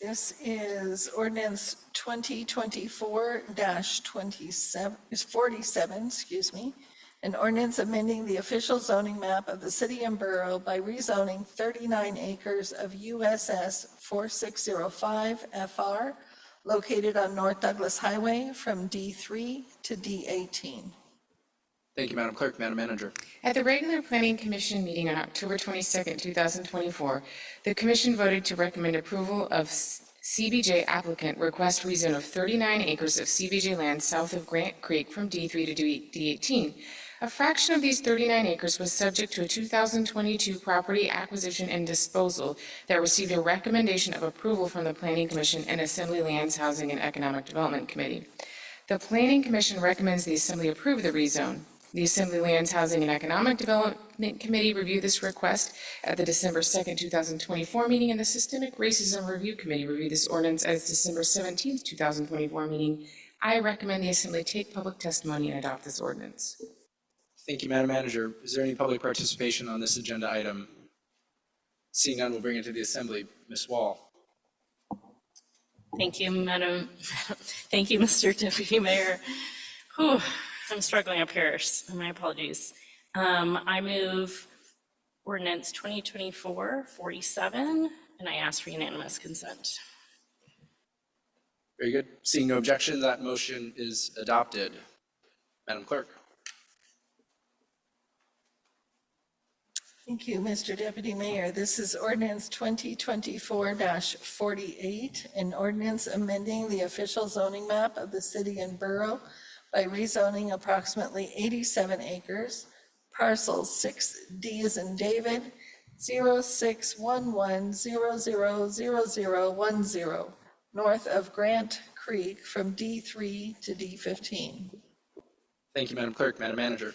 This is ordinance 2024-47, excuse me, an ordinance amending the official zoning map of the city and borough by rezoning 39 acres of USS 4605 FR located on North Douglas Highway from D3 to D18. Thank you, Madam Clerk. Madam Manager. At the regular Planning Commission meeting on October 22nd, 2024, the Commission voted to recommend approval of CBJ applicant request rezone of 39 acres of CBJ land south of Grant Creek from D3 to D18. A fraction of these 39 acres was subject to a 2022 property acquisition and disposal that received a recommendation of approval from the Planning Commission and Assembly Lands, Housing, and Economic Development Committee. The Planning Commission recommends the Assembly approve the rezone. The Assembly Lands, Housing, and Economic Development Committee reviewed this request at the December 2nd, 2024 meeting, and the Systemic Racism Review Committee reviewed this ordinance at its December 17th, 2024 meeting. I recommend the Assembly take public testimony and adopt this ordinance. Thank you, Madam Manager. Is there any public participation on this agenda item? Seeing none, we'll bring it to the Assembly. Ms. Wall. Thank you, Thank you, Mr. Deputy Mayor. Whew, I'm struggling up here. My apologies. I move ordinance 2024-47, and I ask for unanimous consent. Very good. Seeing no objection, that motion is adopted. Madam Clerk. Thank you, Mr. Deputy Mayor. This is ordinance 2024-48, an ordinance amending the official zoning map of the city and borough by rezoning approximately 87 acres, parcels 6D as in David, 0611000010, north of Grant Creek from D3 to D15. Thank you, Madam Clerk. Madam Manager.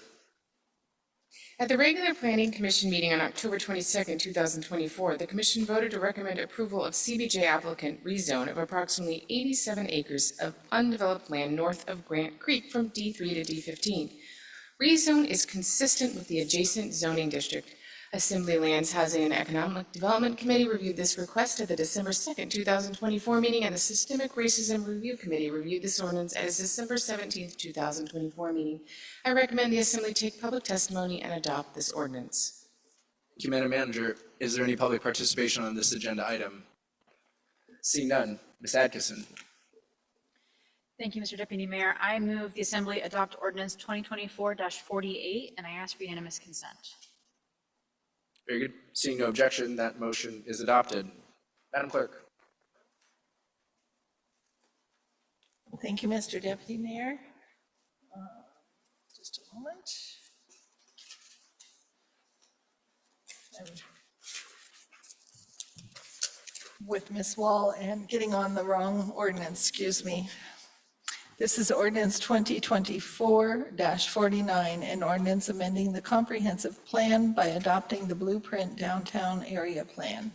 At the regular Planning Commission meeting on October 22nd, 2024, the Commission voted to recommend approval of CBJ applicant rezone of approximately 87 acres of undeveloped land north of Grant Creek from D3 to D15. Rezone is consistent with the adjacent zoning district. Assembly Lands, Housing, and Economic Development Committee reviewed this request at the December 2nd, 2024 meeting, and the Systemic Racism Review Committee reviewed this ordinance at its December 17th, 2024 meeting. I recommend the Assembly take public testimony and adopt this ordinance. Thank you, Madam Manager. Is there any public participation on this agenda item? Seeing none, Ms. Adkisson. Thank you, Mr. Deputy Mayor. I move the Assembly adopt ordinance 2024-48, and I ask for unanimous consent. Very good. Seeing no objection, that motion is adopted. Madam Clerk. Thank you, Mr. Deputy Mayor. Just a moment. With Ms. Wall and getting on the wrong ordinance, excuse me. This is ordinance 2024-49, an ordinance amending the comprehensive plan by adopting the blueprint downtown area plan.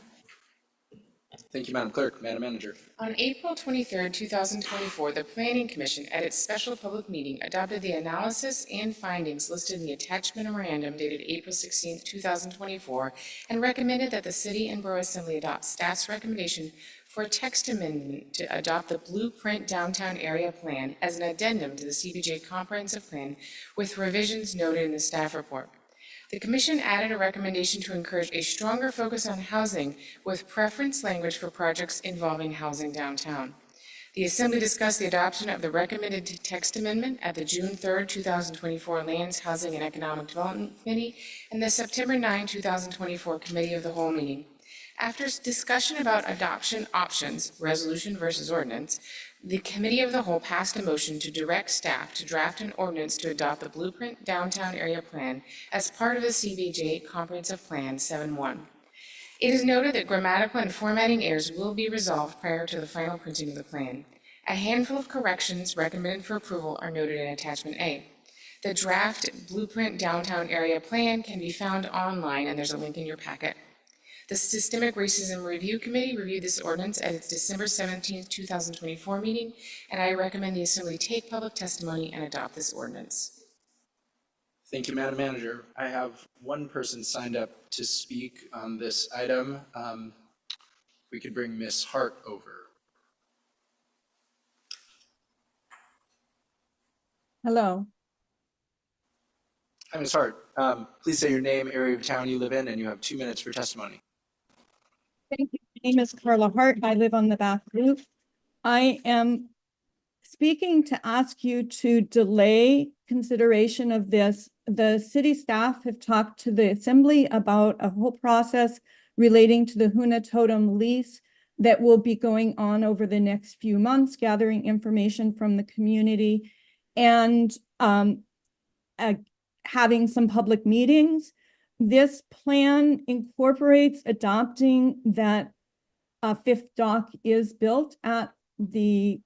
Thank you, Madam Clerk. Madam Manager. On April 23rd, 2024, the Planning Commission, at its special public meeting, adopted the analysis and findings listed in the attached memorandum dated April 16th, 2024, and recommended that the City and Borough Assembly adopt staff's recommendation for a text amendment to adopt the Blueprint Downtown Area Plan as an addendum to the CBJ Comprehensive Plan with revisions noted in the staff report. The Commission added a recommendation to encourage a stronger focus on housing with preference language for projects involving housing downtown. The Assembly discussed the adoption of the recommended text amendment at the June 3rd, 2024 Lands, Housing, and Economic Development Committee and the September 9, 2024 Committee of the Whole meeting. After discussion about adoption options, resolution versus ordinance, the Committee of the Whole passed a motion to direct staff to draft an ordinance to adopt the Blueprint Downtown Area Plan as part of the CBJ Comprehensive Plan 7-1. It is noted that grammatical and formatting errors will be resolved prior to the final printing of the plan. A handful of corrections recommended for approval are noted in Attachment A. The draft Blueprint Downtown Area Plan can be found online, and there's a link in your packet. The Systemic Racism Review Committee reviewed this ordinance at its December 17, 2024 meeting, and I recommend the Assembly take public testimony and adopt this ordinance. Thank you, Madam Manager. I have one person signed up to speak on this item. We could bring Ms. Hart over. Hello. Hi, Ms. Hart. Please say your name, area of town you live in, and you have 2 minutes for testimony. Thank you. My name is Carla Hart. I live on the Bath Loop. I am speaking to ask you to delay consideration of this. The city staff have talked to the Assembly about a whole process relating to the Huna Totem lease that will be going on over the next few months, gathering information from the community and having some public meetings. This plan incorporates adopting that a fifth dock is built at the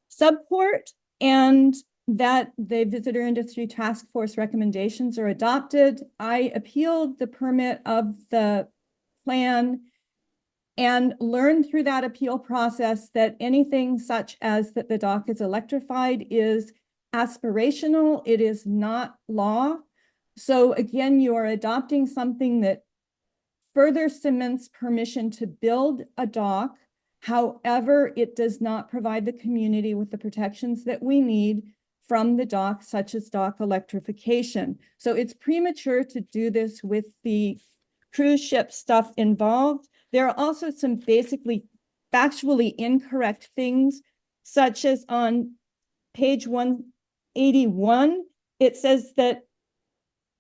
subport and that the Visitor Industry Task Force recommendations are adopted. I appealed the permit of the plan and learned through that appeal process that anything such as that the dock is electrified is aspirational. It is not law. So again, you are adopting something that further cements permission to build a dock. However, it does not provide the community with the protections that we need from the dock, such as dock electrification. So it's premature to do this with the cruise ship stuff involved. There are also some basically factually incorrect things, such as on page 181, it says that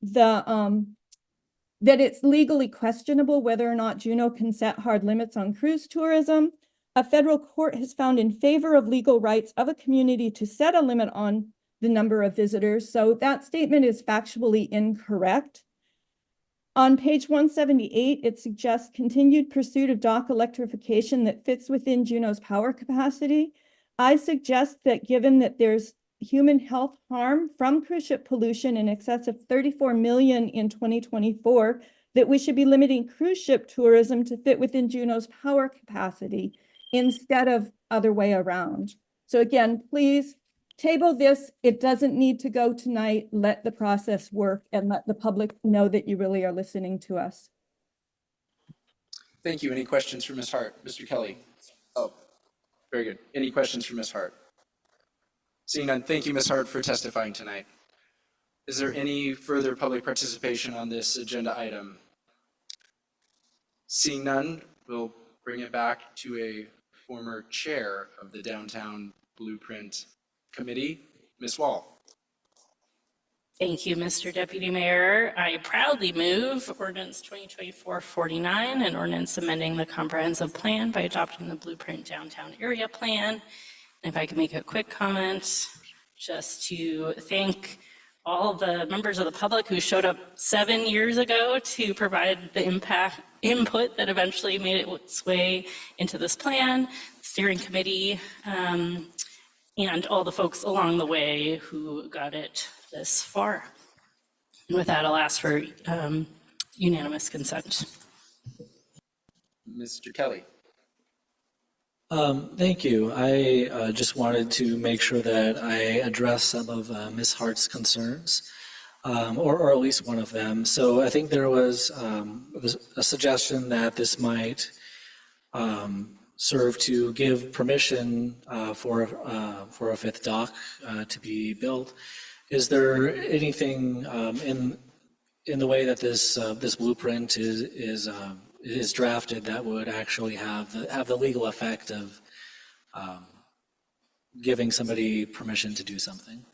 that it's legally questionable whether or not Juneau can set hard limits on cruise tourism. A federal court has found in favor of legal rights of a community to set a limit on the number of visitors. So that statement is factually incorrect. On page 178, it suggests continued pursuit of dock electrification that fits within Juneau's power capacity. I suggest that given that there's human health harm from cruise ship pollution in excess of 34 million in 2024, that we should be limiting cruise ship tourism to fit within Juneau's power capacity instead of other way around. So again, please table this. It doesn't need to go tonight. Let the process work and let the public know that you really are listening to us. Thank you. Any questions for Ms. Hart? Mr. Kelly? Oh, very good. Any questions for Ms. Hart? Seeing none, thank you, Ms. Hart, for testifying tonight. Is there any further public participation on this agenda item? Seeing none, we'll bring it back to a former chair of the Downtown Blueprint Committee, Ms. Wall. Thank you, Mr. Deputy Mayor. I proudly move ordinance 2024-49, an ordinance amending the comprehensive plan by adopting the Blueprint Downtown Area Plan. If I could make a quick comment, just to thank all the members of the public who showed up 7 years ago to provide the input that eventually made its way into this plan, steering committee, and all the folks along the way who got it this far. And with that, I'll ask for unanimous consent. Mr. Kelly. Thank you. I just wanted to make sure that I address some of Ms. Hart's concerns, or at least one of them. So I think there was a suggestion that this might serve to give permission for a fifth dock to be built. Is there anything in the way that this blueprint is drafted that would actually have the legal effect of giving somebody permission to do something?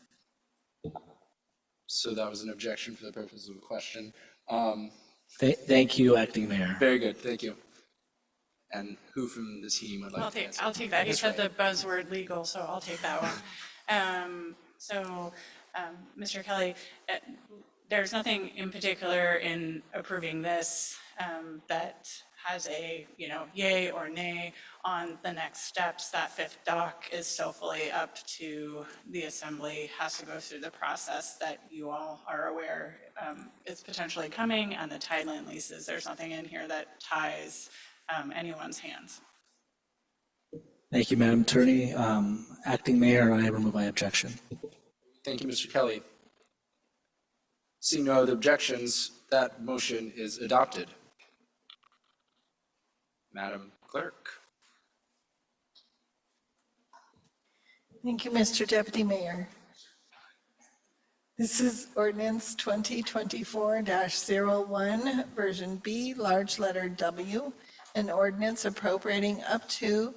So that was an objection for the purpose of the question. Thank you, Acting Mayor. Very good, thank you. And who from the team would like to answer? I'll take that. You said the buzzword legal, so I'll take that one. Mr. Kelly, there's nothing in particular in approving this that has a, yay or nay on the next steps. That fifth dock is still fully up to the assembly, has to go through the process that you all are aware is potentially coming, and the tideland leases. There's nothing in here that ties anyone's hands. Thank you, Madam Attorney. Acting Mayor, I remove my objection. Thank you, Mr. Kelly. Seeing no other objections, that motion is adopted. Madam Clerk. Thank you, Mr. Deputy Mayor. This is ordinance 2024-01, version B, large letter W, an ordinance appropriating up to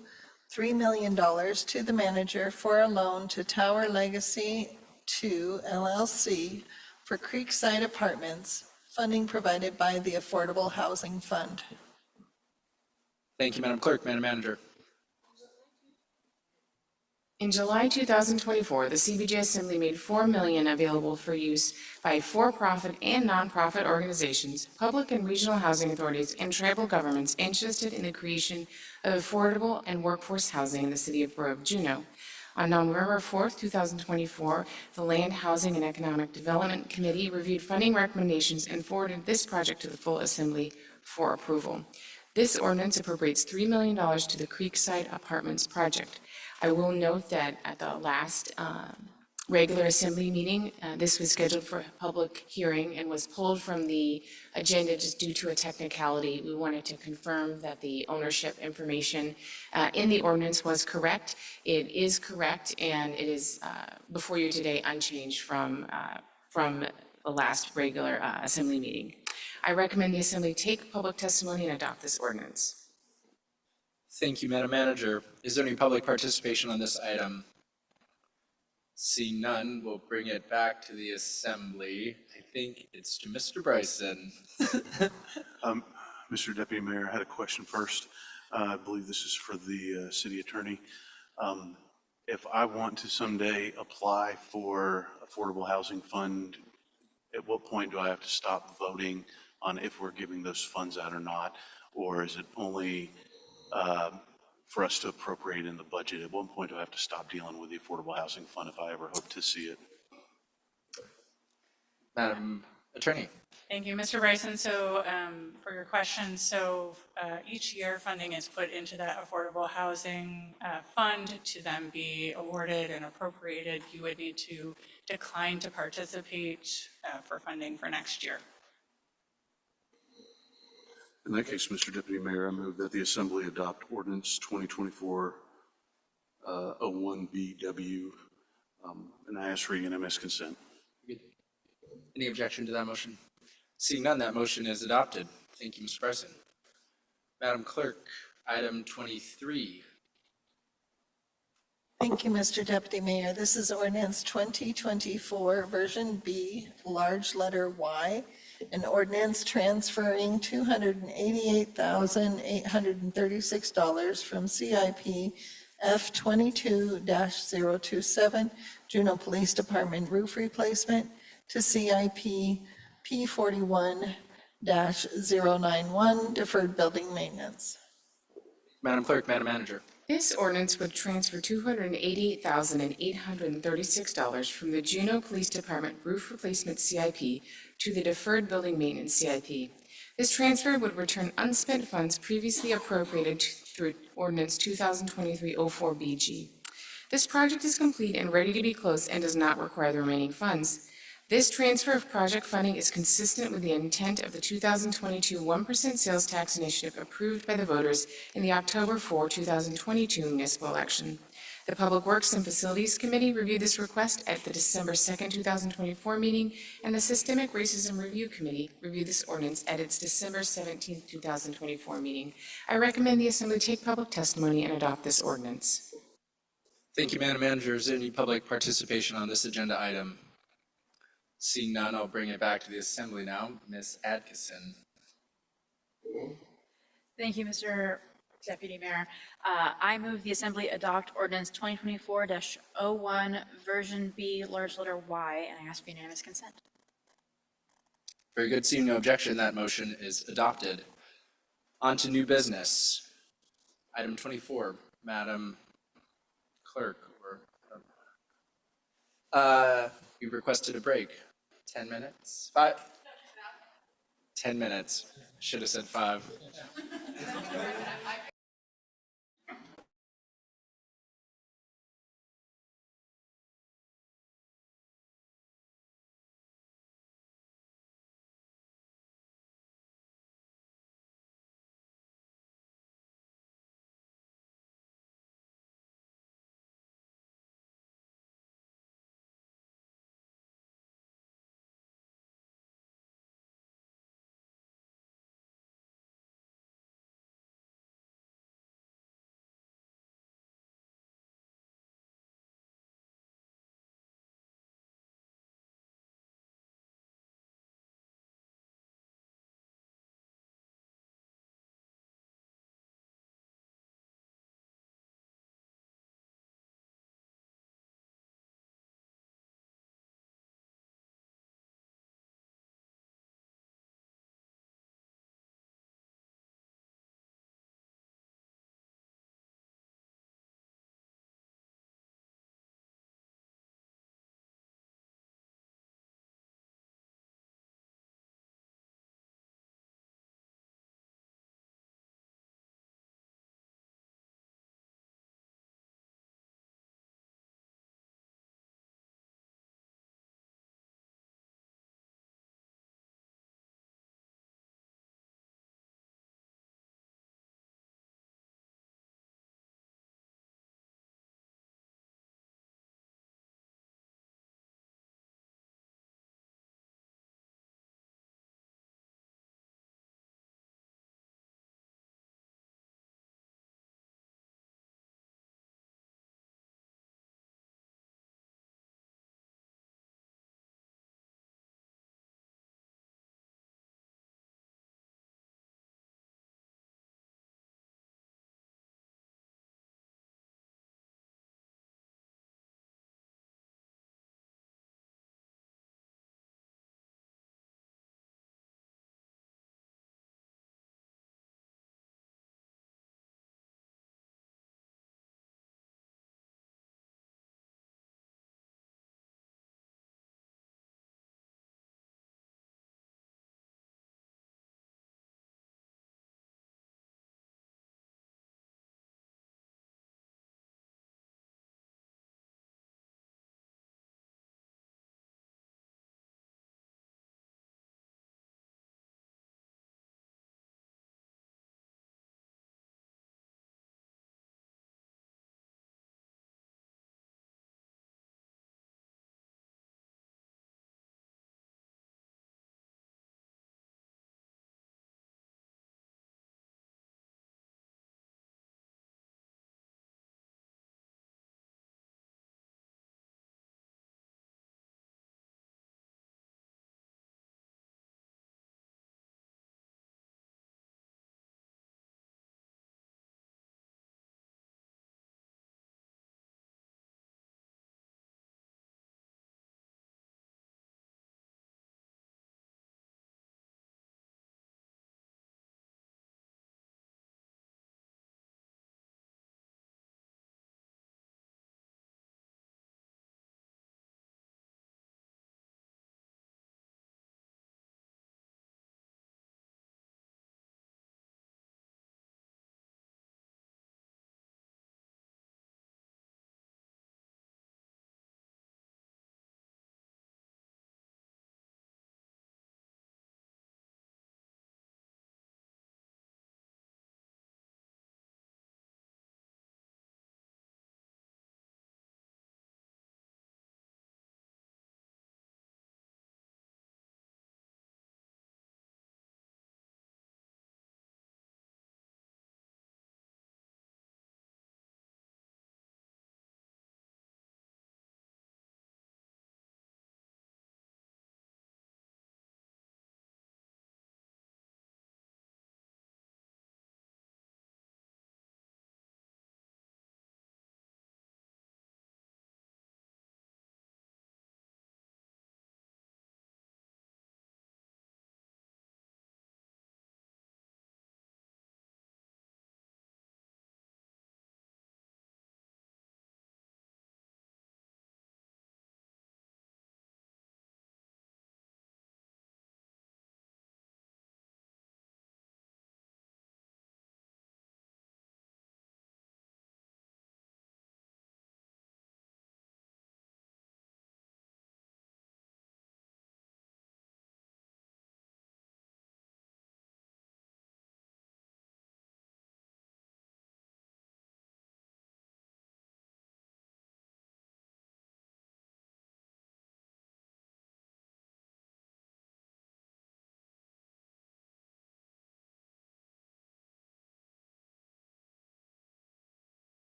$3 million to the manager for a loan to Tower Legacy 2 LLC for Creekside Apartments, funding provided by the Affordable Housing Fund. Thank you, Madam Clerk. Madam Manager. In July 2024, the CBJ Assembly made $4 million available for use by for-profit and nonprofit organizations, public and regional housing authorities, and tribal governments interested in the creation of affordable and workforce housing in the city of Borough of Juneau. On November 4, 2024, the Land, Housing, and Economic Development Committee reviewed funding recommendations and forwarded this project to the full Assembly for approval. This ordinance appropriates $3 million to the Creekside Apartments project. I will note that at the last regular Assembly meeting, this was scheduled for a public hearing and was pulled from the agenda just due to a technicality. We wanted to confirm that the ownership information in the ordinance was correct. It is correct, and it is before you today unchanged from the last regular Assembly meeting. I recommend the Assembly take public testimony and adopt this ordinance. Thank you, Madam Manager. Is there any public participation on this item? Seeing none, we'll bring it back to the Assembly. I think it's to Mr. Bryson. Mr. Deputy Mayor, I had a question first. I believe this is for the city attorney. If I want to someday apply for Affordable Housing Fund, at what point do I have to stop voting on if we're giving those funds out or not? Or is it only for us to appropriate in the budget? At what point do I have to stop dealing with the Affordable Housing Fund if I ever hope to see it? Madam Attorney. Thank you, Mr. Bryson. So for your question, each year funding is put into that affordable housing fund to then be awarded and appropriated. You would need to decline to participate for funding for next year. In that case, Mr. Deputy Mayor, I move that the Assembly adopt ordinance 2024-01BW, and I ask for unanimous consent. Any objection to that motion? Seeing none, that motion is adopted. Thank you, Mr. Bryson. Madam Clerk, item 23. Thank you, Mr. Deputy Mayor. This is ordinance 2024, version B, large letter Y, an ordinance transferring $288,836 from CIP F22-027 Juneau Police Department roof replacement to CIP P41-091 deferred building maintenance. Madam Clerk, Madam Manager. This ordinance would transfer $288,836 from the Juneau Police Department roof replacement CIP to the deferred building maintenance CIP. This transfer would return unspent funds previously appropriated through ordinance 2023-04BG. This project is complete and ready to be closed and does not require the remaining funds. This transfer of project funding is consistent with the intent of the 2022 1% sales tax initiative approved by the voters in the October 4, 2022 municipal election. The Public Works and Facilities Committee reviewed this request at the December 2, 2024 meeting, and the Systemic Racism Review Committee reviewed this ordinance at its December 17, 2024 meeting. I recommend the Assembly take public testimony and adopt this ordinance. Thank you, Madam Manager. Is there any public participation on this agenda item? Seeing none, I'll bring it back to the Assembly now. Ms. Adkisson. Thank you, Mr. Deputy Mayor. I move the Assembly adopt ordinance 2024-01, version B, large letter Y, and I ask for unanimous consent. Very good. Seeing no objection, that motion is adopted. On to new business. Item 24, Madam Clerk. We've requested a break. 10 minutes? 10 minutes. Should have said 5.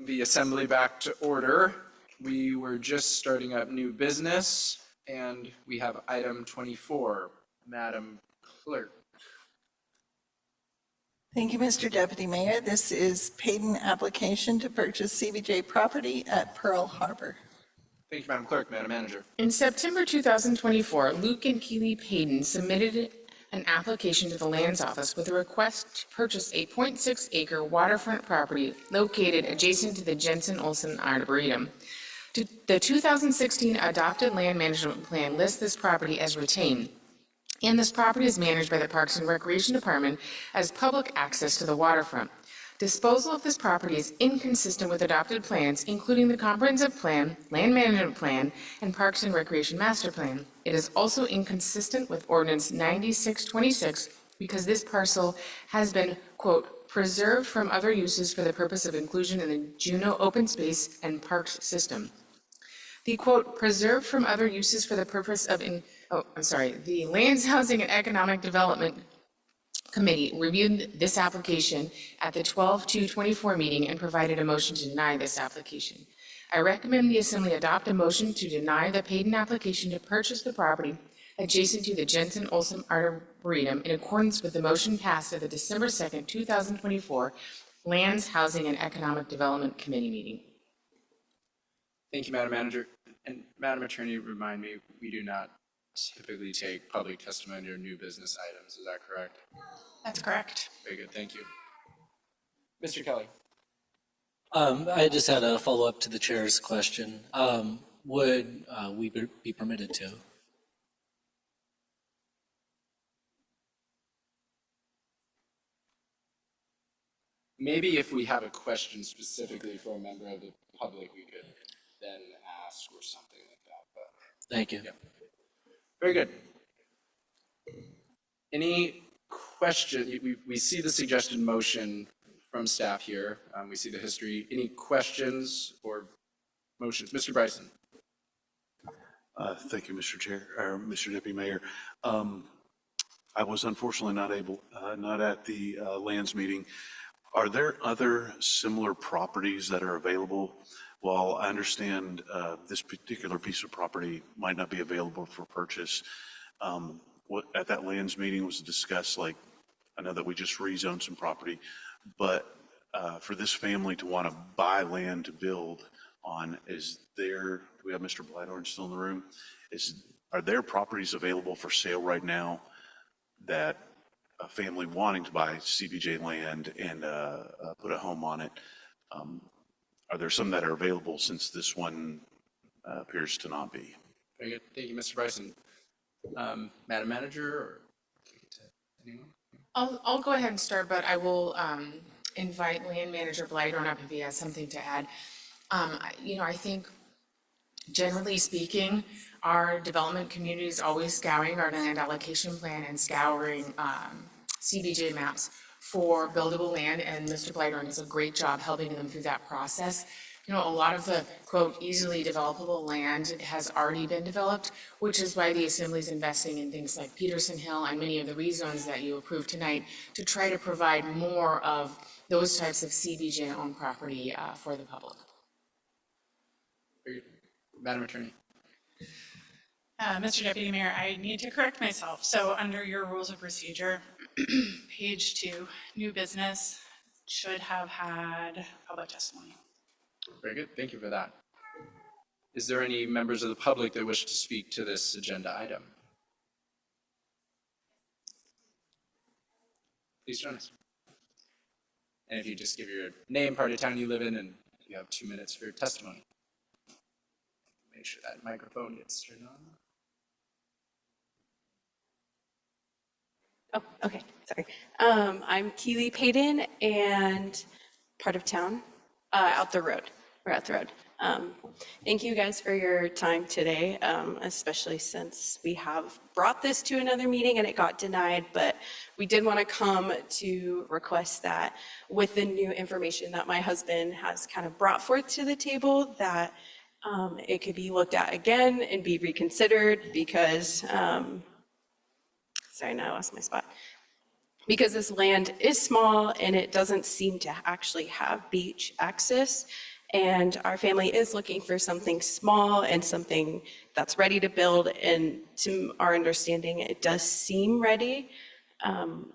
The assembly back to order. We were just starting up new business, and we have item 24. Madam Clerk. Thank you, Mr. Deputy Mayor. This is paid in application to purchase CBJ property at Pearl Harbor. Thank you, Madam Clerk. Madam Manager. In September 2024, Luke and Keely Payton submitted an application to the Lands Office with a request to purchase a 0.6-acre waterfront property located adjacent to the Jensen Olson Arboretum. The 2016 adopted land management plan lists this property as retained, and this property is managed by the Parks and Recreation Department as public access to the waterfront. Disposal of this property is inconsistent with adopted plans, including the Comprehensive Plan, Land Management Plan, and Parks and Recreation Master Plan. It is also inconsistent with Ordinance 9626 because this parcel has been, quote, preserved from other uses for the purpose of inclusion in the Juneau Open Space and Parks System. The, quote, preserved from other uses for the purpose of, the Lands, Housing, and Economic Development Committee reviewed this application at the 12/2/24 meeting and provided a motion to deny this application. I recommend the Assembly adopt a motion to deny the paid-in application to purchase the property adjacent to the Jensen Olson Arboretum in accordance with the motion passed at the December 2nd, 2024 Lands, Housing, and Economic Development Committee meeting. Thank you, Madam Manager. And Madam Attorney, remind me, we do not typically take public testimony or new business items. Is that correct? That's correct. Very good. Thank you. Mr. Kelly. I just had a follow-up to the chair's question. Would we be permitted to? Maybe if we have a question specifically for a member of the public, we could then ask or something like that. But Thank you. yeah. Very good. Any question? We see the suggested motion from staff here. We see the history. Any questions or motions? Mr. Bryson. Thank you, Mr. Chair, or Mr. Deputy Mayor. I was unfortunately not at the lands meeting. Are there other similar properties that are available? While I understand this particular piece of property might not be available for purchase, what at that lands meeting was discussed, like, I know that we just rezoned some property, but for this family to want to buy land to build on, do we have Mr. Blythorn still in the room? Are there properties available for sale right now that a family wanting to buy CBJ land and put a home on it? Are there some that are available since this one appears to not be? Very good. Thank you, Mr. Bryson. Madam Manager, or anyone? I'll go ahead and start, but I will invite Land Manager Blythorn up if he has something to add. I think generally speaking, our development community is always scouring our land allocation plan and scouring CBJ maps for buildable land, and Mr. Blythorn does a great job helping them through that process. A lot of the, quote, easily developable land has already been developed, which is why the Assembly is investing in things like Peterson Hill and many of the rezones that you approved tonight to try to provide more of those types of CBJ-owned property for the public. Madam Attorney. Mr. Deputy Mayor, I need to correct myself. So under your rules of procedure, page 2, new business should have had public testimony. Very good. Thank you for that. Is there any members of the public that wish to speak to this agenda item? Please join us. And if you just give your name, part of town you live in, and you have 2 minutes for your testimony. Make sure that microphone gets turned on. Oh, okay, sorry. I'm Keely Payton and part of town, out the road. We're out the road. Thank you guys for your time today, especially since we have brought this to another meeting and it got denied, but we did want to come to request that with the new information that my husband has kind of brought forth to the table, that it could be looked at again and be reconsidered because, sorry, now I lost my spot. because this land is small and it doesn't seem to actually have beach access. And our family is looking for something small and something that's ready to build. And to our understanding, it does seem ready.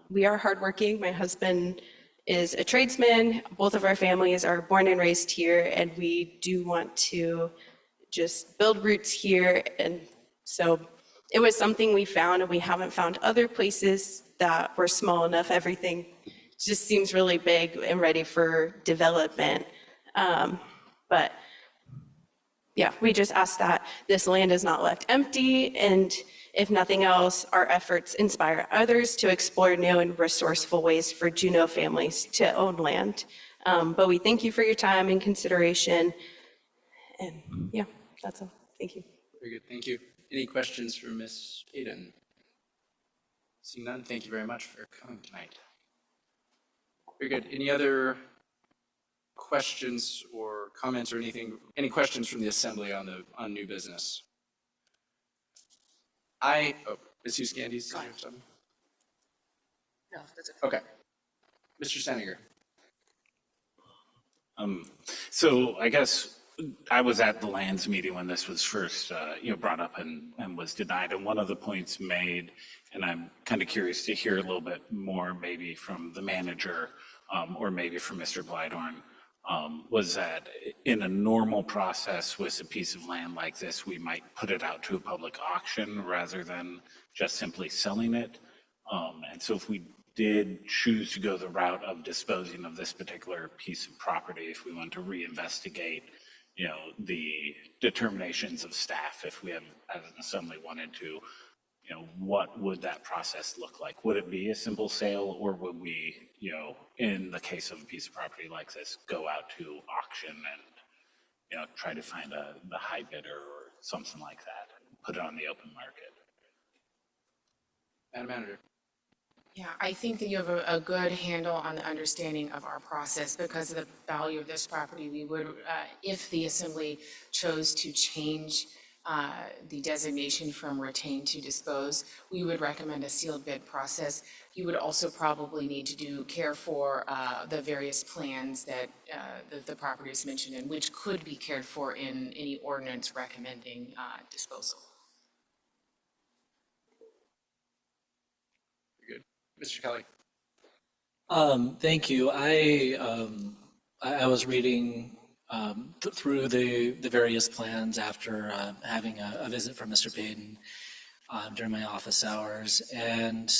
We are hardworking. My husband is a tradesman. Both of our families are born and raised here, and we do want to just build roots here. And so it was something we found, and we haven't found other places that were small enough. Everything just seems really big and ready for development. But yeah, we just ask that this land is not left empty, and if nothing else, our efforts inspire others to explore new and resourceful ways for Juneau families to own land. But we thank you for your time and consideration. And yeah, that's all. Thank you. Very good, thank you. Any questions for Ms. Hayden? Seeing none, thank you very much for coming tonight. Very good. Any other questions or comments or anything? Any questions from the assembly on new business? Ms. Hughes-Candies, do you have something? No, that's okay. Okay. Mr. Steniger. So I guess I was at the lands meeting when this was first, brought up and was denied. And one of the points made, and I'm kind of curious to hear a little bit more, maybe from the manager or maybe from Mr. Blydorn, was that in a normal process with a piece of land like this, we might put it out to a public auction rather than just simply selling it. And so if we did choose to go the route of disposing of this particular piece of property, if we want to reinvestigate, the determinations of staff, if we have, as an assembly, wanted to, what would that process look like? Would it be a simple sale, or would we, in the case of a piece of property like this, go out to auction and, try to find the high bidder or something like that, and put it on the open market? Madam Manager. Yeah, I think that you have a good handle on the understanding of our process because of the value of this property. We would, if the assembly chose to change the designation from retain to dispose, we would recommend a sealed bid process. You would also probably need to care for the various plans that the property is mentioned in, which could be cared for in any ordinance recommending disposal. Mr. Kelly. Thank you. I was reading through the various plans after having a visit from Mr. Payton during my office hours, and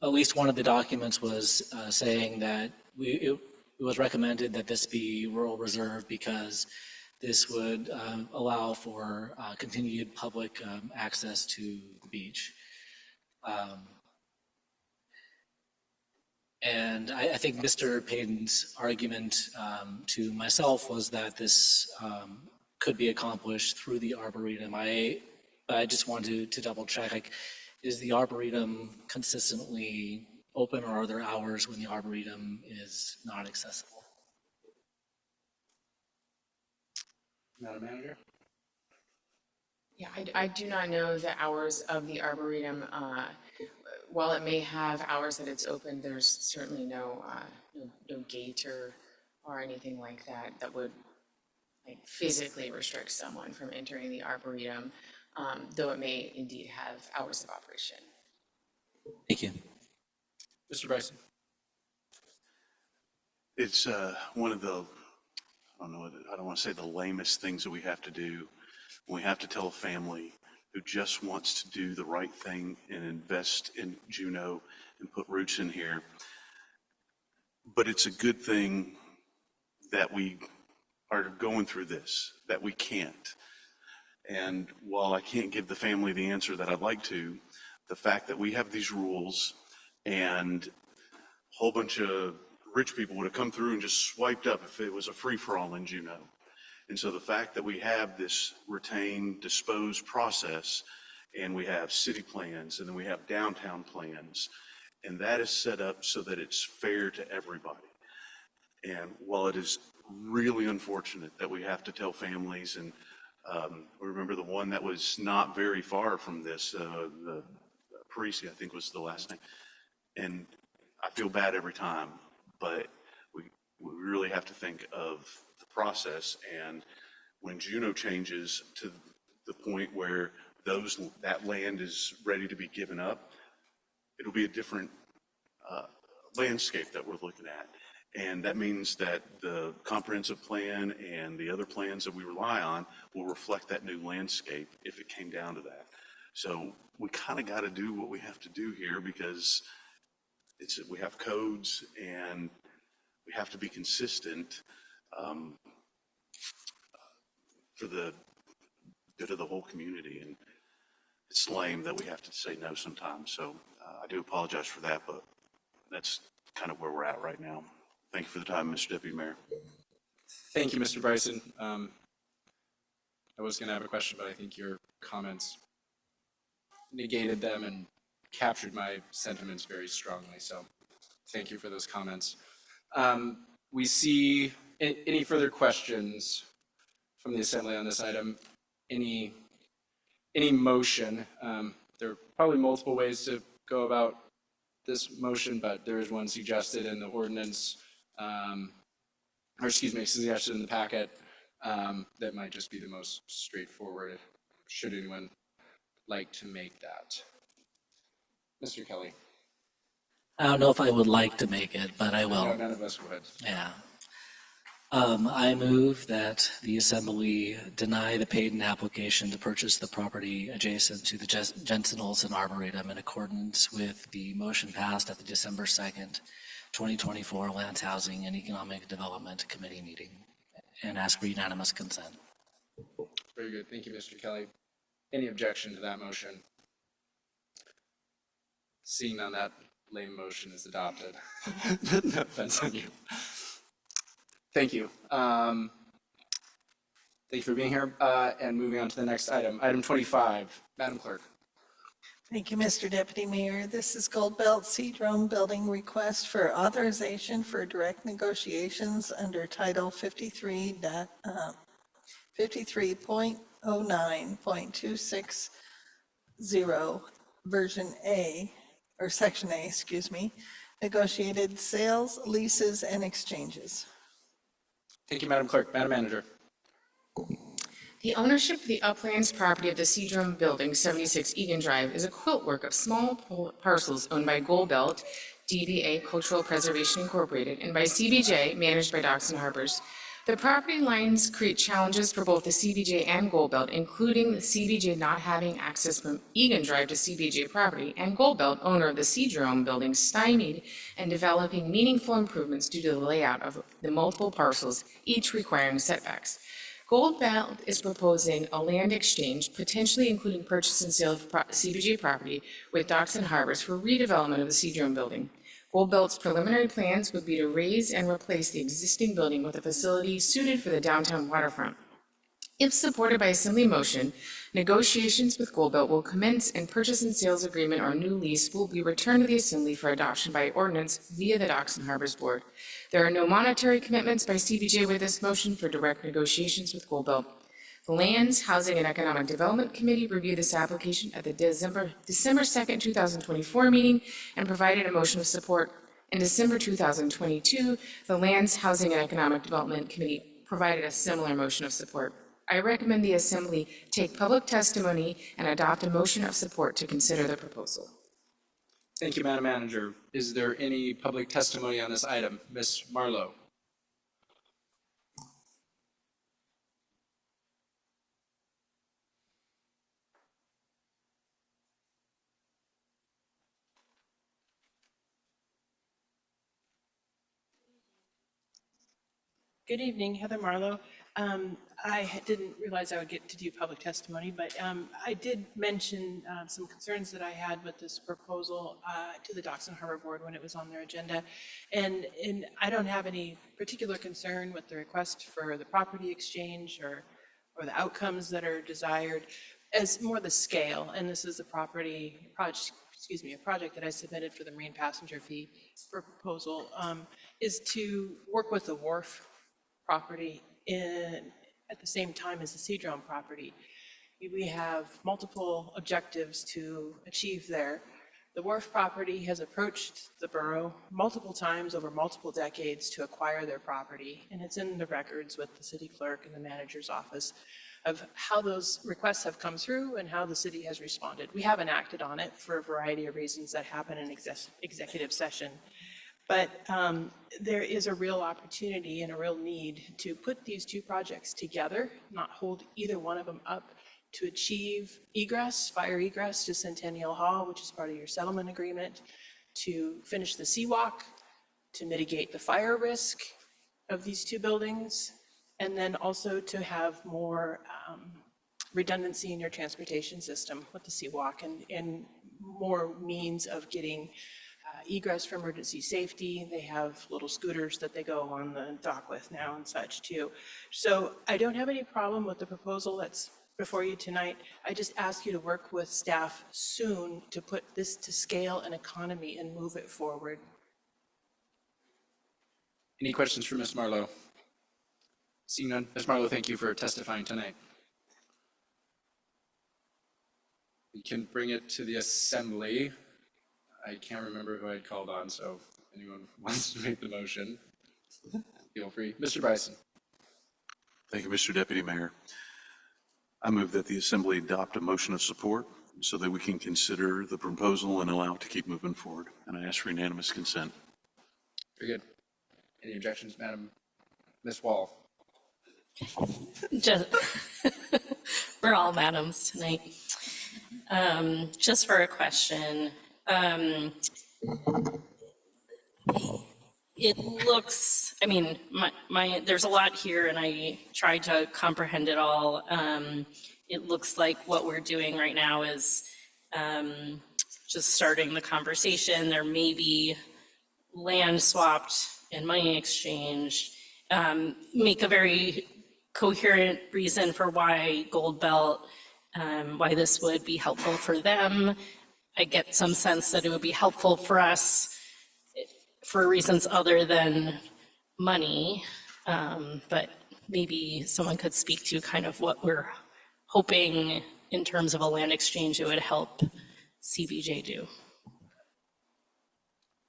at least one of the documents was saying that it was recommended that this be rural reserve because this would allow for continued public access to the beach. And I think Mr. Payton's argument to myself was that this could be accomplished through the Arboretum. I just wanted to double check, like, is the Arboretum consistently open, or are there hours when the Arboretum is not accessible? Madam Manager. Yeah, I do not know the hours of the Arboretum. While it may have hours that it's open, there's certainly no gate or anything like that that would physically restrict someone from entering the Arboretum, though it may indeed have hours of operation. Thank you. Mr. Bryson. It's one of the, I don't want to say the lamest things that we have to do. We have to tell a family who just wants to do the right thing and invest in Juneau and put roots in here. But it's a good thing that we are going through this, that we can't. And while I can't give the family the answer that I'd like to, the fact that we have these rules and a whole bunch of rich people would have come through and just swiped up if it was a free-for-all in Juneau. And so the fact that we have this retain, dispose process, and we have city plans, and then we have downtown plans, and that is set up so that it's fair to everybody. And while it is really unfortunate that we have to tell families, and remember the one that was not very far from this, the Parisi, I think was the last name. And I feel bad every time, but we really have to think of the process. And when Juneau changes to the point where that land is ready to be given up, it'll be a different landscape that we're looking at. And that means that the comprehensive plan and the other plans that we rely on will reflect that new landscape if it came down to that. So we kind of got to do what we have to do here because we have codes and we have to be consistent for the good of the whole community. And it's lame that we have to say no sometimes. So I do apologize for that, but that's kind of where we're at right now. Thank you for the time, Mr. Deputy Mayor. Thank you, Mr. Bryson. I was going to have a question, but I think your comments negated them and captured my sentiments very strongly. So thank you for those comments. We see any further questions from the Assembly on this item? Any motion? There are probably multiple ways to go about this motion, but there is one suggested in the ordinance, suggested in the packet that might just be the most straightforward. Should anyone like to make that? Mr. Kelly. I don't know if I would like to make it, but I will. No, none of us would. Yeah. I move that the Assembly deny the Payton application to purchase the property adjacent to the Jensen Olson Arboretum in accordance with the motion passed at the December 2nd, 2024 Lands, Housing, and Economic Development Committee meeting and ask for unanimous consent. Very good. Thank you, Mr. Kelly. Any objection to that motion? Seeing none, that lame motion is adopted. No offense on you. Thank you. Thank you for being here. And moving on to the next item, item 25. Madam Clerk. Thank you, Mr. Deputy Mayor. This is Goldbelt Seadrome Building request for authorization for direct negotiations under Title 53.09.260, Version A, or Section A, excuse me, negotiated sales, leases, and exchanges. Thank you, Madam Clerk. Madam Manager. The ownership of the uplands property of the Seadrome Building, 76 Egan Drive, is a quilt work of small parcels owned by Goldbelt, DBA Cultural Preservation Incorporated, and by CBJ, managed by Docks and Harbors. The property lines create challenges for both the CBJ and Goldbelt, including the CBJ not having access from Egan Drive to CBJ property, and Goldbelt, owner of the Seadrome Building, stymied and developing meaningful improvements due to the layout of the multiple parcels, each requiring setbacks. Goldbelt is proposing a land exchange, potentially including purchase and sale of CBJ property with Docks and Harbors for redevelopment of the Seadrome Building. Goldbelt's preliminary plans would be to raise and replace the existing building with a facility suited for the downtown waterfront. If supported by Assembly motion, negotiations with Goldbelt will commence and purchase and sales agreement or new lease will be returned to the Assembly for adoption by ordinance via the Docks and Harbors Board. There are no monetary commitments by CBJ with this motion for direct negotiations with Goldbelt. The Lands, Housing, and Economic Development Committee reviewed this application at the December 2nd, 2024 meeting and provided a motion of support. In December 2022, the Lands, Housing, and Economic Development Committee provided a similar motion of support. I recommend the Assembly take public testimony and adopt a motion of support to consider the proposal. Thank you, Madam Manager. Is there any public testimony on this item? Ms. Marlowe. Good evening, Heather Marlowe. I didn't realize I would get to do public testimony, but I did mention some concerns that I had with this proposal to the Docks and Harbor Board when it was on their agenda. And I don't have any particular concern with the request for the property exchange or the outcomes that are desired, as more the scale. And this is a project that I submitted for the marine passenger fee proposal, is to work with the wharf property at the same time as the Seadrome property. We have multiple objectives to achieve there. The Wharf property has approached the borough multiple times over multiple decades to acquire their property, and it's in the records with the city clerk and the manager's office of how those requests have come through and how the city has responded. We haven't acted on it for a variety of reasons that happen in executive session. But there is a real opportunity and a real need to put these two projects together, not hold either one of them up, to achieve egress, fire egress to Centennial Hall, which is part of your settlement agreement, to finish the seawalk, to mitigate the fire risk of these two buildings, and then also to have more redundancy in your transportation system with the seawalk and more means of getting egress for emergency safety. They have little scooters that they go on the dock with now and such too. So I don't have any problem with the proposal that's before you tonight. I just ask you to work with staff soon to put this to scale and economy and move it forward. Any questions for Ms. Marlowe? Seeing none, Ms. Marlowe, thank you for testifying tonight. We can bring it to the assembly. I can't remember who I had called on, so if anyone wants to make the motion, feel free. Mr. Bryson. Thank you, Mr. Deputy Mayor. I move that the Assembly adopt a motion of support so that we can consider the proposal and allow it to keep moving forward. And I ask for unanimous consent. Very good. Any objections, Madam Ms. Wall? Just, we're all madams tonight. Just for a question. It looks, I mean, there's a lot here and I tried to comprehend it all. It looks like what we're doing right now is just starting the conversation. There may be land swapped and money exchanged. Make a very coherent reason for why Gold Belt, why this would be helpful for them. I get some sense that it would be helpful for us for reasons other than money, but maybe someone could speak to kind of what we're hoping in terms of a land exchange it would help CBJ do.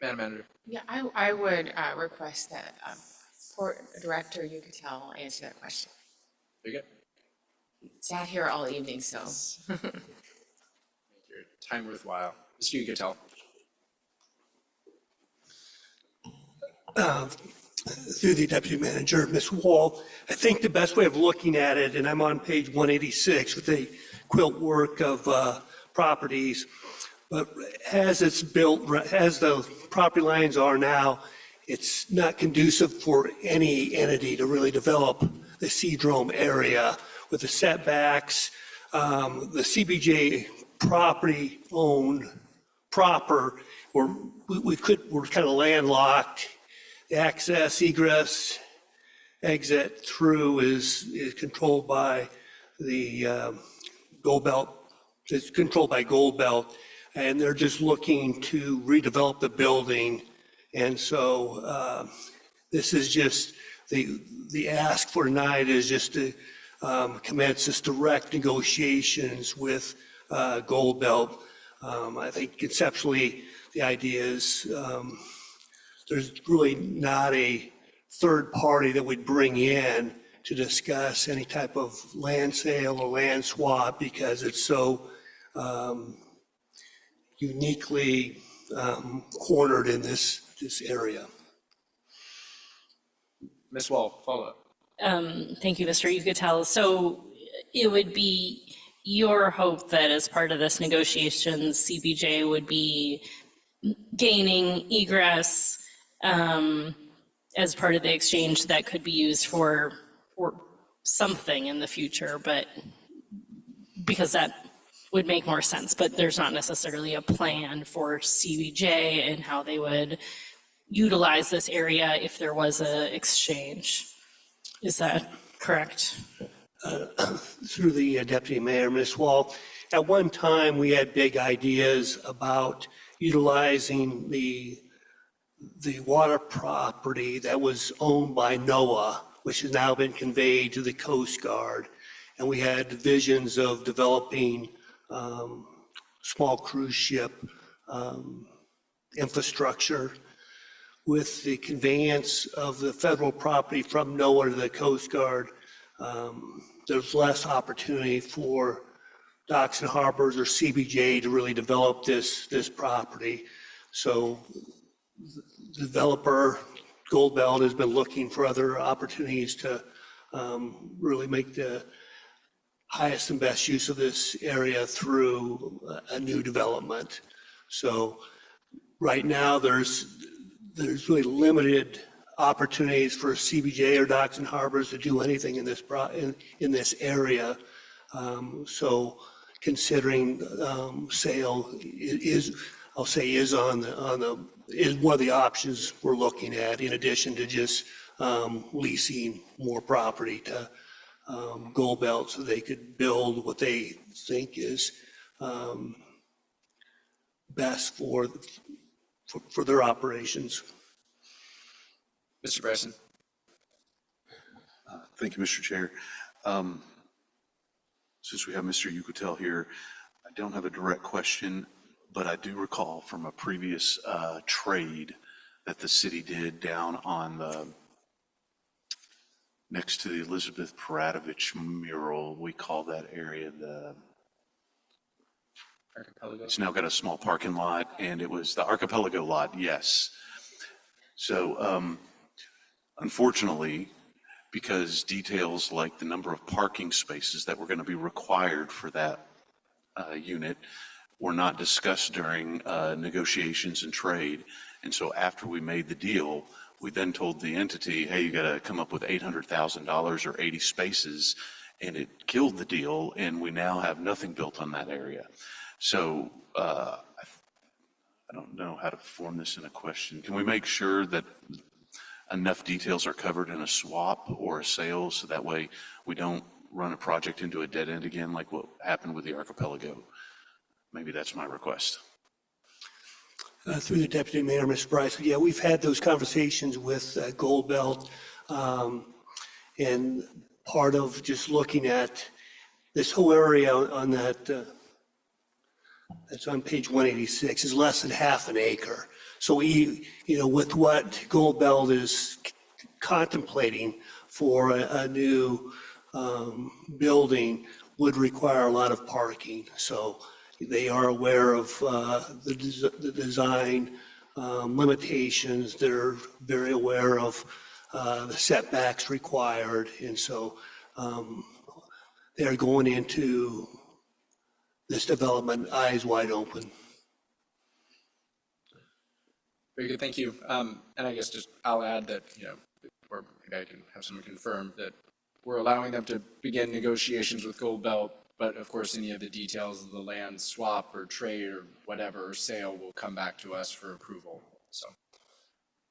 Madam Manager. Yeah, I would request that Port Director Yucatel answer that question. Very good. Sat here all evening, so. Make your time worthwhile. Mr. Yucatel. Through the Deputy Manager, Ms. Wall, I think the best way of looking at it, and I'm on page 186 with the quilt work of properties, but as it's built, as the property lines are now, it's not conducive for any entity to really develop the Seadrome area with the setbacks. The CBJ property owned proper, we're kind of landlocked. The access, egress, exit through is controlled by the Gold Belt. It's controlled by Gold Belt, and they're just looking to redevelop the building. And so this is just the ask for tonight is just to commence this direct negotiations with Gold Belt. I think conceptually the idea is there's really not a third party that we'd bring in to discuss any type of land sale or land swap because it's so uniquely cornered in this area. Ms. Wall, follow up. Thank you, Mr. Yucatel. So it would be your hope that as part of this negotiations, CBJ would be gaining egress as part of the exchange that could be used for something in the future, but because that would make more sense, but there's not necessarily a plan for CBJ and how they would utilize this area if there was an exchange. Is that correct? Through the Deputy Mayor, Ms. Wall, at one time we had big ideas about utilizing the water property that was owned by NOAA, which has now been conveyed to the Coast Guard. And we had visions of developing small cruise ship infrastructure. With the conveyance of the federal property from NOAA to the Coast Guard, there's less opportunity for Docks and Harbors or CBJ to really develop this property. So the developer, Gold Belt, has been looking for other opportunities to really make the highest and best use of this area through a new development. So right now, there's really limited opportunities for CBJ or Docks and Harbors to do anything in this area. So considering sale is one of the options we're looking at, in addition to just leasing more property to Gold Belt so they could build what they think is best for their operations. Mr. Bryson. Thank you, Mr. Chair. Since we have Mr. Yucatel here, I don't have a direct question, but I do recall from a previous trade that the city did down on the next to the Elizabeth Paradovich mural. We call that area the Archipelago. It's now got a small parking lot, and it was the Archipelago lot, yes. So unfortunately, because details like the number of parking spaces that were going to be required for that unit were not discussed during negotiations and trade. And so after we made the deal, we then told the entity, hey, you got to come up with $800,000 or 80 spaces, and it killed the deal, and we now have nothing built on that area. So I don't know how to form this in a question. Can we make sure that enough details are covered in a swap or a sale so that way we don't run a project into a dead end again like what happened with the Archipelago? Maybe that's my request. Through the Deputy Mayor, Mr. Bryce, yeah, we've had those conversations with Gold Belt, and part of just looking at this whole area on that, that's on page 186, is less than half an acre. So with what Gold Belt is contemplating for a new building would require a lot of parking. So they are aware of the design limitations. They're very aware of the setbacks required. And so they're going into this development eyes wide open. Very good, thank you. And I guess I'll add that, or maybe I can have someone confirm that we're allowing them to begin negotiations with Gold Belt, but of course, any of the details of the land swap or trade or whatever, or sale will come back to us for approval. So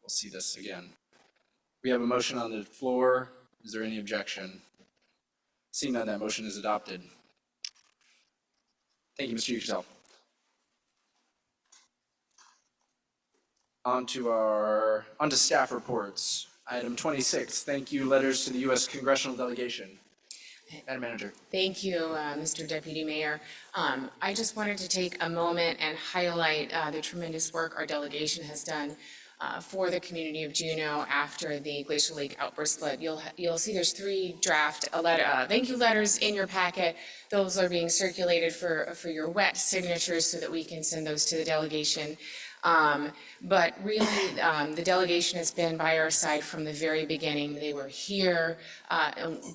we'll see this again. We have a motion on the floor. Is there any objection? Seeing none, that motion is adopted. Thank you, Mr. Yucatel. On to staff reports. Item 26, thank you letters to the U.S. Congressional Delegation. Madam Manager. Thank you, Mr. Deputy Mayor. I just wanted to take a moment and highlight the tremendous work our delegation has done for the community of Juneau after the Glacial Lake outburst flood. You'll see there's 3 draft thank you letters in your packet. Those are being circulated for your wet signatures so that we can send those to the delegation. But really, the delegation has been by our side from the very beginning. They were here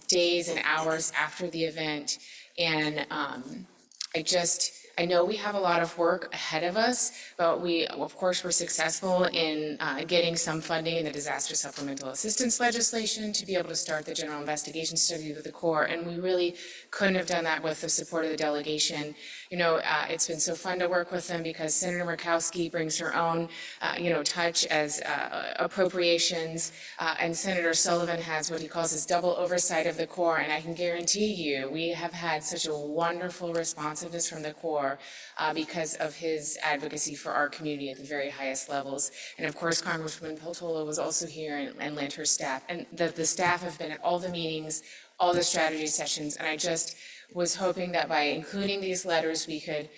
days and hours after the event. And I know we have a lot of work ahead of us, but we, of course, were successful in getting some funding in the disaster supplemental assistance legislation to be able to start the general investigation study with the Corps. And we really couldn't have done that with the support of the delegation. It's been so fun to work with them because Senator Murkowski brings her own, touch as appropriations, and Senator Sullivan has what he calls his double oversight of the Corps. And I can guarantee you, we have had such a wonderful responsiveness from the Corps because of his advocacy for our community at the very highest levels. And of course, Congresswoman Peltola was also here and lent her staff. And the staff have been at all the meetings, all the strategy sessions, and I just was hoping that by including these letters, we could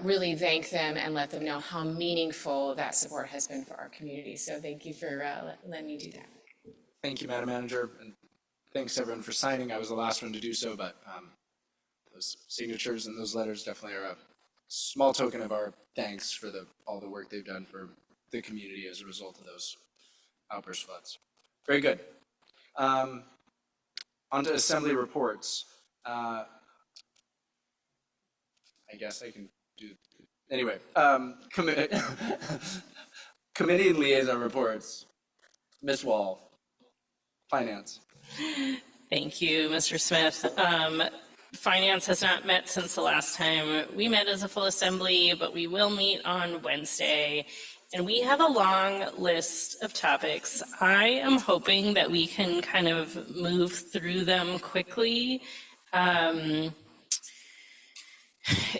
really thank them and let them know how meaningful that support has been for our community. So thank you for letting me do that. Thank you, Madam Manager, and thanks everyone for signing. I was the last one to do so, but those signatures and those letters definitely are a small token of our thanks for all the work they've done for the community as a result of those outburst floods. Very good. On to assembly reports. I guess I can do, anyway, committee and liaison reports. Ms. Wall, Finance. Thank you, Mr. Smith. Finance has not met since the last time we met as a full assembly, but we will meet on Wednesday. And we have a long list of topics. I am hoping that we can kind of move through them quickly.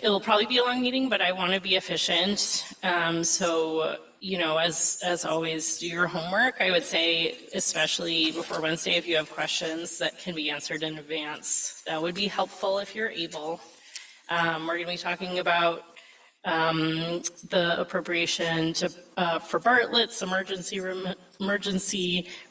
It'll probably be a long meeting, but I want to be efficient. So, you know, as always, do your homework. I would say, especially before Wednesday, if you have questions that can be answered in advance, that would be helpful if you're able. We're going to be talking about the appropriation for Bartlett's emergency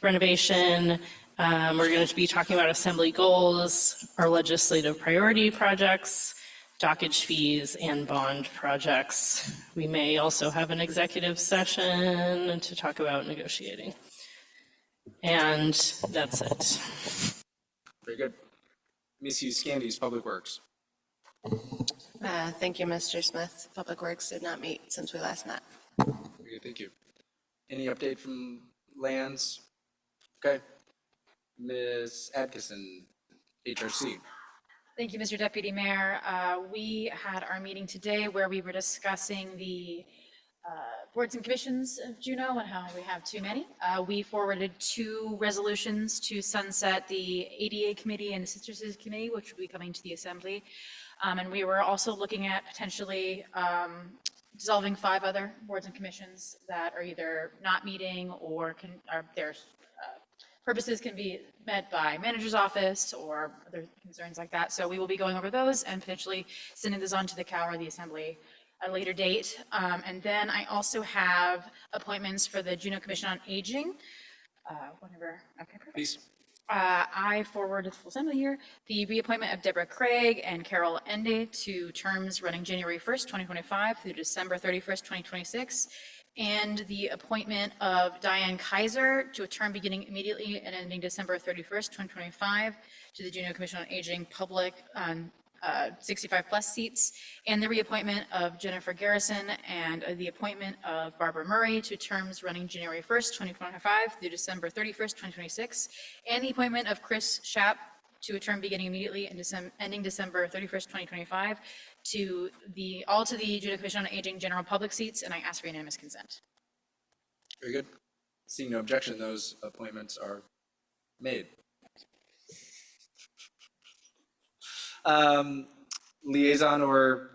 renovation. We're going to be talking about assembly goals, our legislative priority projects, dockage fees, and bond projects. We may also have an executive session to talk about negotiating. And that's it. Very good. Ms. Hughes Scandies, Public Works. Thank you, Mr. Smith. Public Works did not meet since we last met. Very good, thank you. Any update from Lands? Okay. Ms. Atkinson, HRC. Thank you, Mr. Deputy Mayor. We had our meeting today where we were discussing the boards and commissions of Juneau and how we have too many. We forwarded 2 resolutions to sunset the ADA committee and the Sister Cities committee, which will be coming to the assembly. And we were also looking at potentially dissolving 5 other boards and commissions that are either not meeting or their purposes can be met by manager's office or other concerns like that. So we will be going over those and potentially sending this on to the COW or the assembly at a later date. And then I also have appointments for the Juneau Commission on Aging. Whenever, okay, perfect. Please. I forwarded the full assembly here, the reappointment of Deborah Craig and Carol Ende to terms running January 1st, 2025 through December 31st, 2026, and the appointment of Diane Kaiser to a term beginning immediately and ending December 31st, 2025 to the Juneau Commission on Aging Public 65+ seats, and the reappointment of Jennifer Garrison and the appointment of Barbara Murray to terms running January 1st, 2025 through December 31st, 2026, and the appointment of Chris Schapp to a term beginning immediately and ending December 31st, 2025 to the Juneau Commission on Aging General Public seats, and I ask for unanimous consent. Very good. Seeing no objection, those appointments are made. Liaison or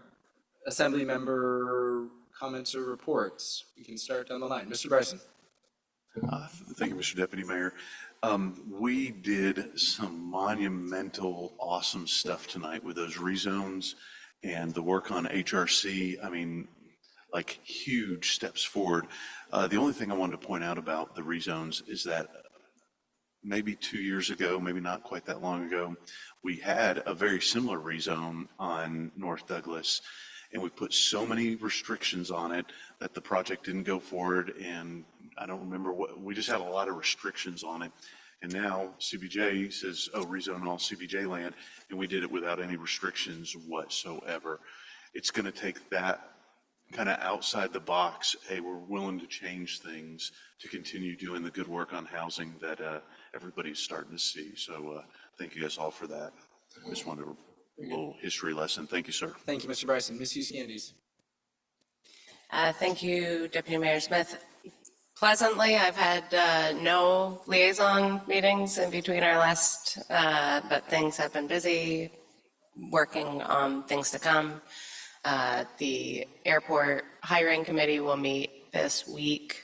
assembly member comments or reports. We can start down the line. Mr. Bryson. Thank you, Mr. Deputy Mayor. We did some monumental, awesome stuff tonight with those rezones and the work on HRC. I mean, like huge steps forward. The only thing I wanted to point out about the rezones is that maybe 2 years ago, maybe not quite that long ago, we had a very similar rezone on North Douglas, and we put so many restrictions on it that the project didn't go forward, and I don't remember we just had a lot of restrictions on it. And now CBJ says, oh, rezone all CBJ land, and we did it without any restrictions whatsoever. It's going to take that kind of outside the box, hey, we're willing to change things to continue doing the good work on housing that everybody's starting to see. So thank you guys all for that. I just wanted a little history lesson. Thank you, sir. Thank you, Mr. Bryson. Ms. Hughes Scandies. Thank you, Deputy Mayor Smith. Pleasantly, I've had no liaison meetings in between our last, but things have been busy working on things to come. The airport hiring committee will meet this week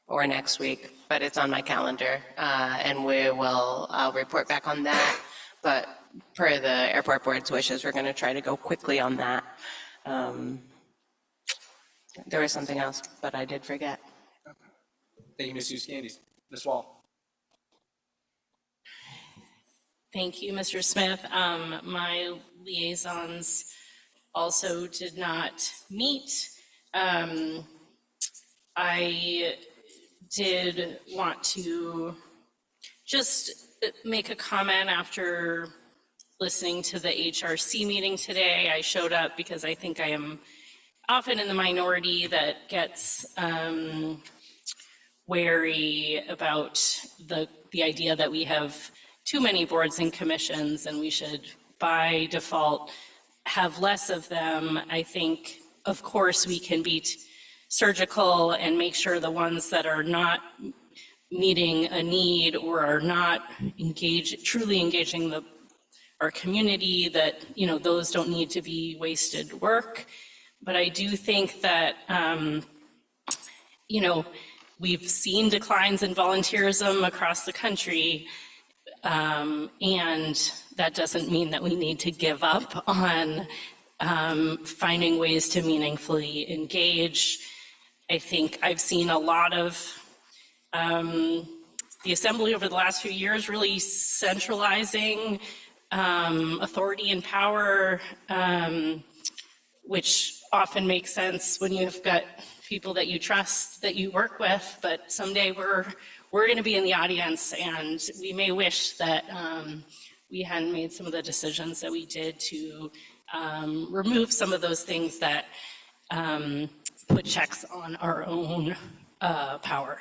or next week, but it's on my calendar, and I'll report back on that. But per the airport board's wishes, we're going to try to go quickly on that. There was something else, but I did forget. Thank you, Ms. Uscandy. Ms. Wall. Thank you, Mr. Smith. My liaisons also did not meet. I did want to just make a comment after listening to the HRC meeting today. I showed up because I think I am often in the minority that gets wary about the idea that we have too many boards and commissions and we should by default have less of them. I think, of course, we can be surgical and make sure the ones that are not meeting a need or are not truly engaging our community, that, you know, those don't need to be wasted work. But I do think that, you know, we've seen declines in volunteerism across the country, and that doesn't mean that we need to give up on finding ways to meaningfully engage. I think I've seen a lot of the Assembly over the last few years really centralizing authority and power, which often makes sense when you've got people that you trust, that you work with, but someday we're going to be in the audience, and we may wish that we hadn't made some of the decisions that we did to remove some of those things that put checks on our own power.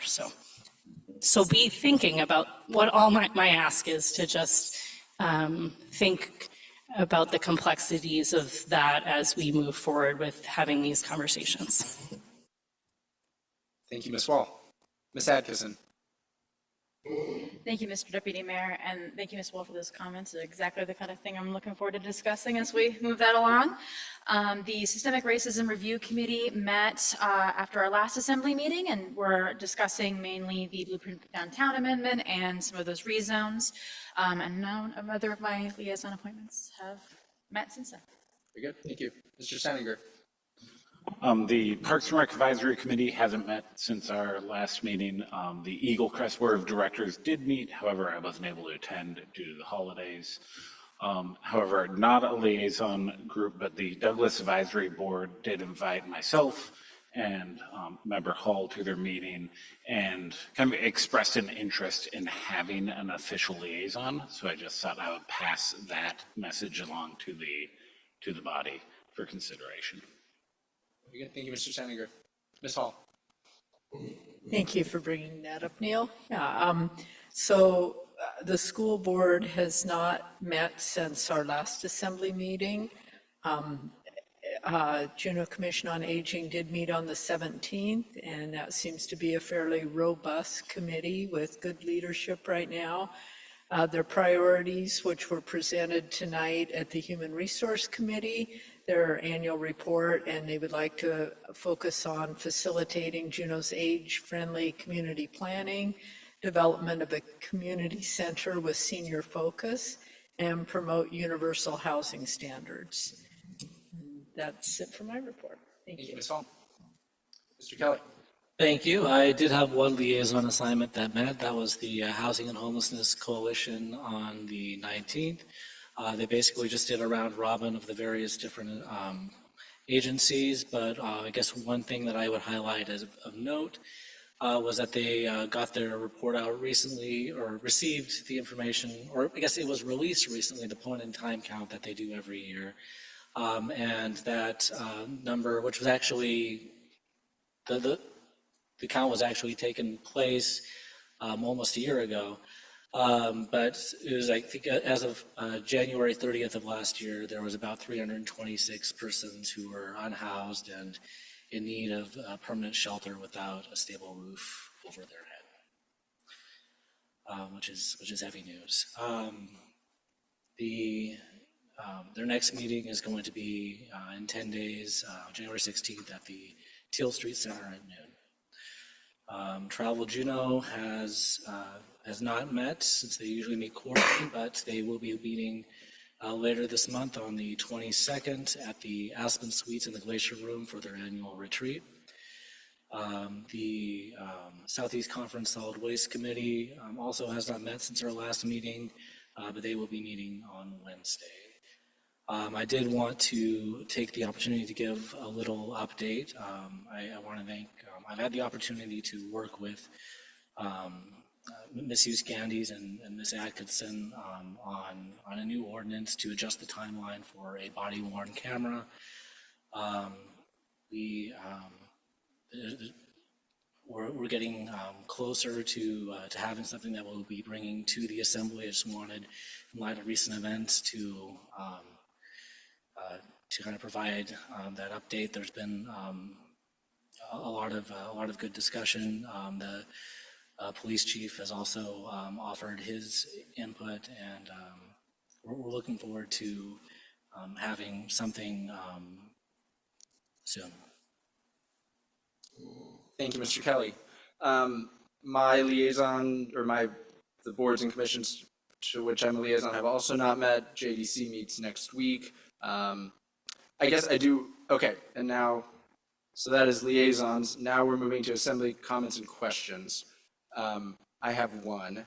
So be thinking about what all my ask is, to just think about the complexities of that as we move forward with having these conversations. Thank you, Ms. Wall. Ms. Adkisson. Thank you, Mr. Deputy Mayor, and thank you, Ms. Wall, for those comments. They're exactly the kind of thing I'm looking forward to discussing as we move that along. The Systemic Racism Review Committee met after our last assembly meeting, and we're discussing mainly the Blueprint Downtown Amendment and some of those rezones. And none of other of my liaison appointments have met since then. Very good. Thank you. Mr. Steininger. The Parks and Rec Advisory Committee hasn't met since our last meeting. The Eagle Crest Board of Directors did meet. However, I wasn't able to attend due to the holidays. However, not a liaison group, but the Douglas Advisory Board did invite myself and Member Hall to their meeting and kind of expressed an interest in having an official liaison. So I just thought I would pass that message along to the body for consideration. Very good. Thank you, Mr. Steininger. Ms. Hall. Thank you for bringing that up, Neil. Yeah, so the school board has not met since our last assembly meeting. Juneau Commission on Aging did meet on the 17th, and that seems to be a fairly robust committee with good leadership right now. Their priorities, which were presented tonight at the Human Resource Committee, their annual report, and they would like to focus on facilitating Juneau's age-friendly community planning, development of a community center with senior focus, and promote universal housing standards. That's it for my report. Thank you. Ms. Hall. Mr. Kelly. Thank you. I did have one liaison assignment that met. That was the Housing and Homelessness Coalition on the 19th. They basically just did a round robin of the various different agencies, but I guess one thing that I would highlight as of note was that they got their report out recently, or received the information, or I guess it was released recently, the point in time count that they do every year. And that number, which was actually, the count was actually taken place almost a year ago. But it was, I think, as of January 30th of last year, there was about 326 persons who were unhoused and in need of permanent shelter without a stable roof over their head, which is heavy news. Their next meeting is going to be in 10 days, January 16th at the Teal Street Center at noon. Travel Juneau has not met, since they usually meet quarterly, but they will be meeting later this month on the 22nd at the Aspen Suites in the Glacier Room for their annual retreat. The Southeast Conference Solid Waste Committee also has not met since our last meeting, but they will be meeting on Wednesday. I did want to take the opportunity to give a little update. I want to thank, I've had the opportunity to work with Ms. Hughes-Gandes and Ms. Atkinson on a new ordinance to adjust the timeline for a body-worn camera. We're getting closer to having something that we'll be bringing to the Assembly. I just wanted, in light of recent events, to kind of provide that update. There's been a lot of good discussion. The police chief has also offered his input, and we're looking forward to having something soon. Thank you, Mr. Kelly. My liaison, or the boards and commissions to which I'm a liaison have also not met. JDC meets next week. I guess I do, okay, and now, so that is liaisons. Now we're moving to assembly comments and questions. I have one.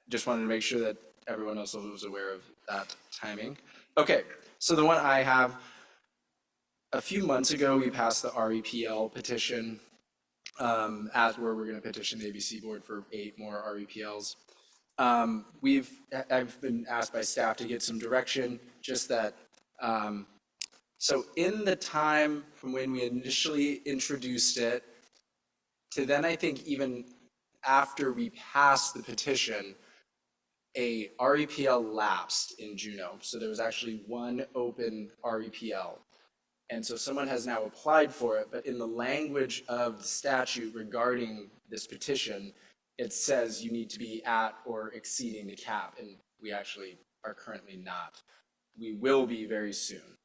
Just wanted to make sure that everyone else was aware of that timing. Okay, so the one I have, a few months ago, we passed the REPL petition, as where we're going to petition the ABC board for 8 more REPLs. I've been asked by staff to get some direction, just that, so in the time from when we initially introduced it to then I think even after we passed the petition, a REPL lapsed in Juneau. So there was actually one open REPL. And so someone has now applied for it, but in the language of the statute regarding this petition, it says you need to be at or exceeding the cap, and we actually are currently not. We will be very soon.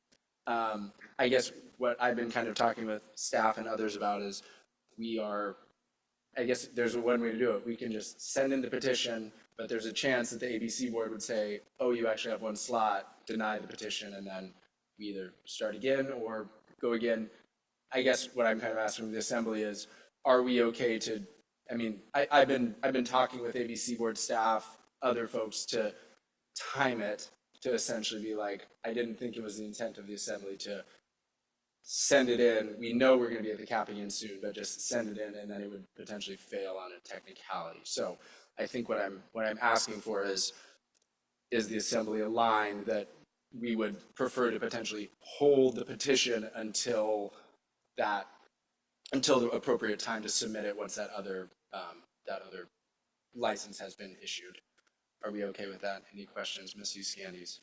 I guess what I've been kind of talking with staff and others about is I guess there's one way to do it. We can just send in the petition, but there's a chance that the ABC board would say, oh, you actually have one slot, deny the petition, and then we either start again or go again. I guess what I'm kind of asking the assembly is, are we okay to, I mean, I've been talking with ABC board staff, other folks to time it to essentially be like, I didn't think it was the intent of the assembly to send it in. We know we're going to be at the cap again soon, but just send it in, and then it would potentially fail on a technicality. So I think what I'm asking for is the assembly aligned that we would prefer to potentially hold the petition until the appropriate time to submit it once that other license has been issued. Are we okay with that? Any questions, Ms. Hughes-Gandes?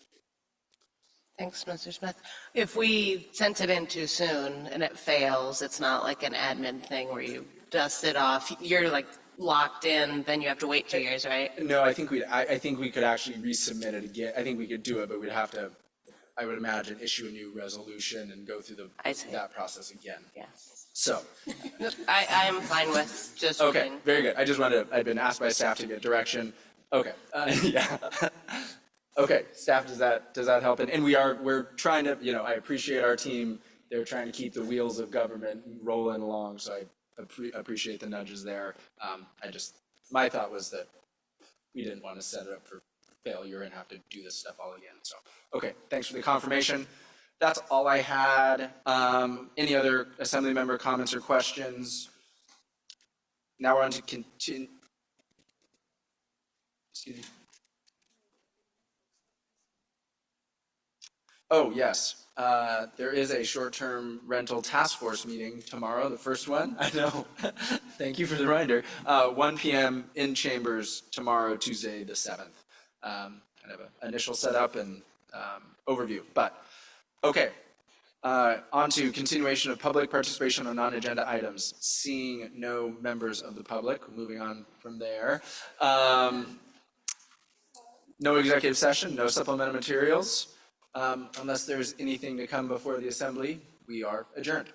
Thanks, Mr. Smith. If we sent it in too soon and it fails, it's not like an admin thing where you dust it off. You're like locked in, then you have to wait 2 years, right? No, I think we could actually resubmit it again. I think we could do it, but we'd have to, I would imagine, issue a new resolution and go through that process again. Yes. So. I am fine with just. Okay, very good. I'd been asked by staff to get direction. Okay, yeah. Okay, staff, does that help? And we're trying to, I appreciate our team. They're trying to keep the wheels of government rolling along, so I appreciate the nudges there. My thought was that we didn't want to set it up for failure and have to do this stuff all again. So, okay, thanks for the confirmation. That's all I had. Any other assembly member comments or questions? Now we're on to continue. Excuse me. Oh, yes. There is a short-term rental task force meeting tomorrow, the first one. I know. Thank you for the reminder. 1 p.m. in Chambers tomorrow, Tuesday, the 7th. Kind of an initial setup and overview. But, okay. On to continuation of public participation on non-agenda items. Seeing no members of the public, moving on from there. No executive session, no supplemental materials. Unless there's anything to come before the assembly, we are adjourned.